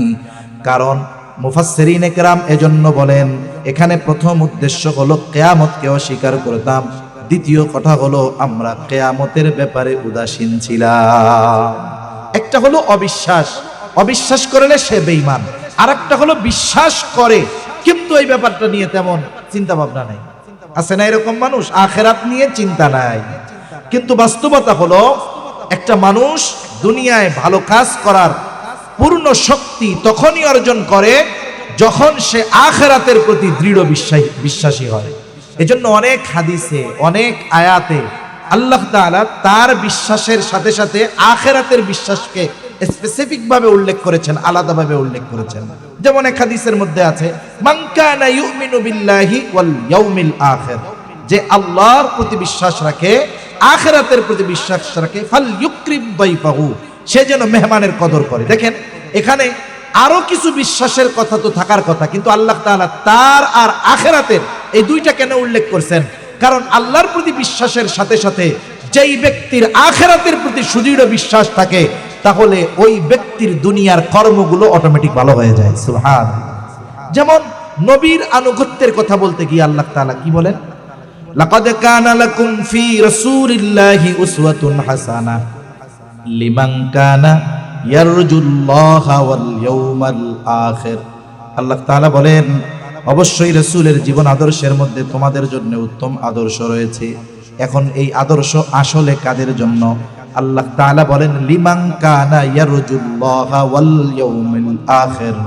কারণ মুফাসসিরিনে কেরাম এজন্য বলেন এখানে প্রথম উদ্দেশ্য হলো কিয়ামতকে অস্বীকার করতাম, দ্বিতীয় কথা হলো আমরা কিয়ামতের ব্যাপারে উদাসীন ছিলাম। একটা হলো অবিশ্বাস, অবিশ্বাস করলে সে বেঈমান, আর একটা হলো বিশ্বাস করে কিন্তু এই ব্যাপারটা নিয়ে তেমন চিন্তা ভাবনা নাই। আছে না এরকম মানুষ, আখিরাত নিয়ে চিন্তা নাই। কিন্তু বাস্তবতা হলো একটা মানুষ দুনিয়ায় ভালো কাজ করার পূর্ণ শক্তি তখনই অর্জন করে যখন সে আখিরাতের প্রতি দৃঢ় বিশ্বাসী হয়। এজন্য অনেক হাদিসে, অনেক আয়াতে আল্লাহ তাআলা তার বিশ্বাসের সাথে সাথে আখিরাতের বিশ্বাসকে স্পেসিফিক ভাবে উল্লেখ করেছেন, আলাদাভাবে উল্লেখ করেছেন। যেমন এক হাদিসের মধ্যে আছে মান কানা ইউমিনু বিল্লাহি ওয়াল ইয়াউমিল আখির, যে আল্লাহর প্রতি বিশ্বাস রাখে, আখিরাতের প্রতি বিশ্বাস রাখে, ফালইউকরিম দাইফাহু, সে যেন মেহমানের কদর করে। দেখেন এখানে আরো কিছু বিশ্বাসের কথা তো থাকার কথা, কিন্তু আল্লাহ তাআলা তার আর আখিরাতের এই দুইটা কেন উল্লেখ করছেন? কারণ আল্লাহর প্রতি বিশ্বাসের সাথে সাথে যেই ব্যক্তির আখিরাতের প্রতি সুদৃঢ় বিশ্বাস থাকে তাহলে ওই ব্যক্তির দুনিয়ার কর্মগুলো অটোমেটিক ভালো হয়ে যায়। সুবহানাল্লাহ। যেমন নবীর আনুগত্যের কথা বলতে গিয়ে আল্লাহ তাআলা কি বলেন? লাকাদ কানা লাকুম ফি রাসূলিল্লাহি উসওয়াতুন হাসানাহ লিমান কানা ইয়ারজুল্লাহা ওয়াল ইয়াউমাল আখির। আল্লাহ তাআলা বলেন অবশ্যই রাসূলের জীবন আদর্শের মধ্যে তোমাদের জন্য উত্তম আদর্শ রয়েছে। এখন এই আদর্শ আসলে কাদের জন্য? আল্লাহ তাআলা বলেন লিমান কানা ইয়ারজুল্লাহা ওয়াল ইয়াউমিল আখির।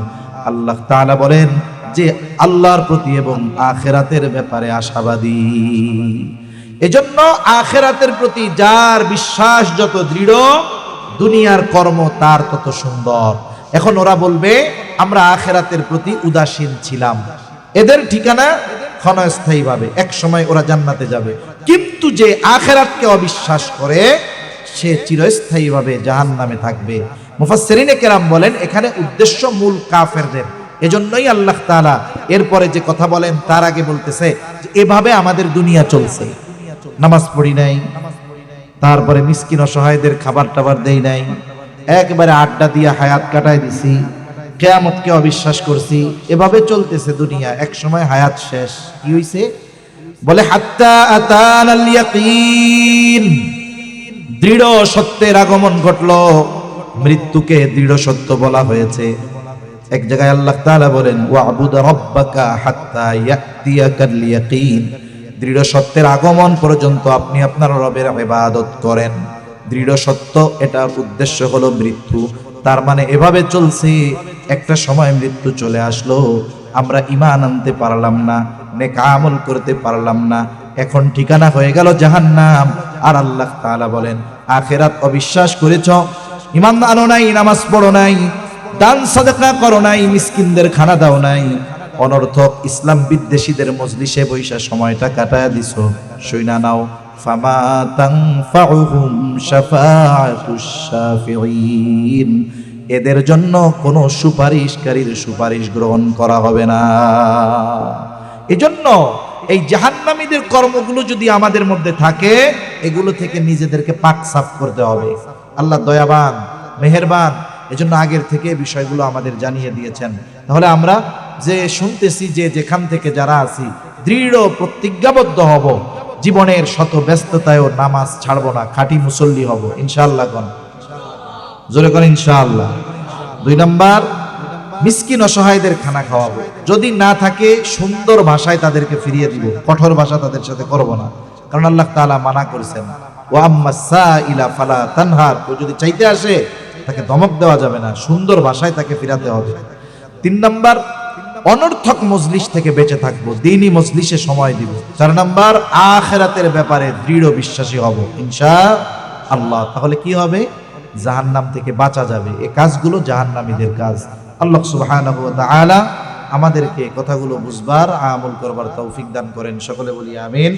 আল্লাহ তাআলা বলেন যে আল্লাহর প্রতি এবং আখিরাতের ব্যাপারে আশাবাদী। এজন্য আখিরাতের প্রতি যার বিশ্বাস যত দৃঢ়, দুনিয়ার কর্ম তার তত সুন্দর। এখন ওরা বলবে আমরা আখিরাতের প্রতি উদাসীন ছিলাম, এদের ঠিকানা ক্ষণস্থায়ীভাবে, এক সময় ওরা জান্নাতে যাবে। কিন্তু যে আখিরাতকে অবিশ্বাস করে সে চিরস্থায়ীভাবে জাহান্নামে থাকবে। মুফাসসিরিনে কেরাম বলেন এখানে উদ্দেশ্য মূল কাফেরদের। এজন্যই আল্লাহ তাআলা এরপরে যে কথা বলেন তার আগে বলতেছে যে এভাবে আমাদের দুনিয়া চলছে, নামাজ পড়ি নাই, তারপরে মিসকিন অসহায়দের খাবার টাবার দেই নাই, একবারে আড্ডা দিয়ে হায়াত কাটাই দিছি, কিয়ামতকে অবিশ্বাস করছি, এভাবে চলতেছে দুনিয়া। এক সময় হায়াত শেষ। কি হইছে? বলে হাত্তা আতানাল ইয়াকিন, দৃঢ় সত্যের আগমন ঘটলো। মৃত্যুকে দৃঢ় সত্য বলা হয়েছে। এক জায়গায় আল্লাহ তাআলা বলেন ওয়াবুদ রাব্বাকা হাত্তা ইয়াতিয়াকাল ইয়াকিন, দৃঢ় সত্যের আগমন পর্যন্ত আপনি আপনার রবের ইবাদত করেন। দৃঢ় সত্য, এটার উদ্দেশ্য হলো মৃত্যু। তার মানে এভাবে চলছে, একটা সময় মৃত্যু চলে আসলো, আমরা ঈমান আনতে পারলাম না, নেক আমল করতে পারলাম না, এখন ঠিকানা হয়ে গেল জাহান্নাম। আর আল্লাহ তাআলা বলেন আখিরাত অবিশ্বাস করেছো, ঈমান আনো নাই, নামাজ পড়ো নাই, দান সাদাকা করো নাই, মিসকিনদের খানা দাও নাই, অনর্থক ইসলাম বিদ্বেষীদের মজলিসে বৈশা সময়টা কাটায়া দিছো, শুইনা নাও ফামা তানফাউহুম শাফাআতুশ শাফিঈন, এদের জন্য কোনো সুপারিশকারীর সুপারিশ গ্রহণ করা হবে না। এজন্য এই জাহান্নামীদের কর্মগুলো যদি আমাদের মধ্যে থাকে, এগুলো থেকে নিজেদেরকে পাক সাফ করতে হবে। আল্লাহ দয়াবান, মেহেরবান, এজন্য আগের থেকে বিষয়গুলো আমাদের জানিয়ে দিয়েছেন। তাহলে আমরা যে শুনতেছি, যে যেখান থেকে যারা আছি, দৃঢ় প্রতিজ্ঞাবদ্ধ হব, জীবনের শত ব্যস্ততায়ও নামাজ ছাড়বো না, খাঁটি মুসল্লি হব ইনশাআল্লাহ। কোন জোরে কোন ইনশাআল্লাহ। 2 নাম্বার, মিসকিন অসহায়দের খানা খাওয়াবো। যদি না থাকে সুন্দর ভাষায় তাদেরকে ফিরিয়ে দিব, কঠোর ভাষা তাদের সাথে করব না, কারণ আল্লাহ তাআলা মানা করেছেন, ওয়া আম্মাস সাইলা ফালা তানহার, কেউ যদি চাইতে আসে তাকে ধমক দেওয়া যাবে না, সুন্দর ভাষায় তাকে ফিরাতে হবে। 3 নাম্বার, অনর্থক মজলিস থেকে বেঁচে থাকবো, দ্বীনি মজলিসে সময় দিব। 4 নাম্বার, আখিরাতের ব্যাপারে দৃঢ় বিশ্বাসী হব ইনশাআল্লাহ। তাহলে কি হবে? জাহান্নাম থেকে বাঁচা যাবে। এই কাজগুলো জাহান্নামীদের কাজ। আল্লাহ সুবহানাহু ওয়া তাআলা আমাদেরকে কথাগুলো বুঝবার, আমল করবার তৌফিক দান করেন। সকলে বলি আমিন।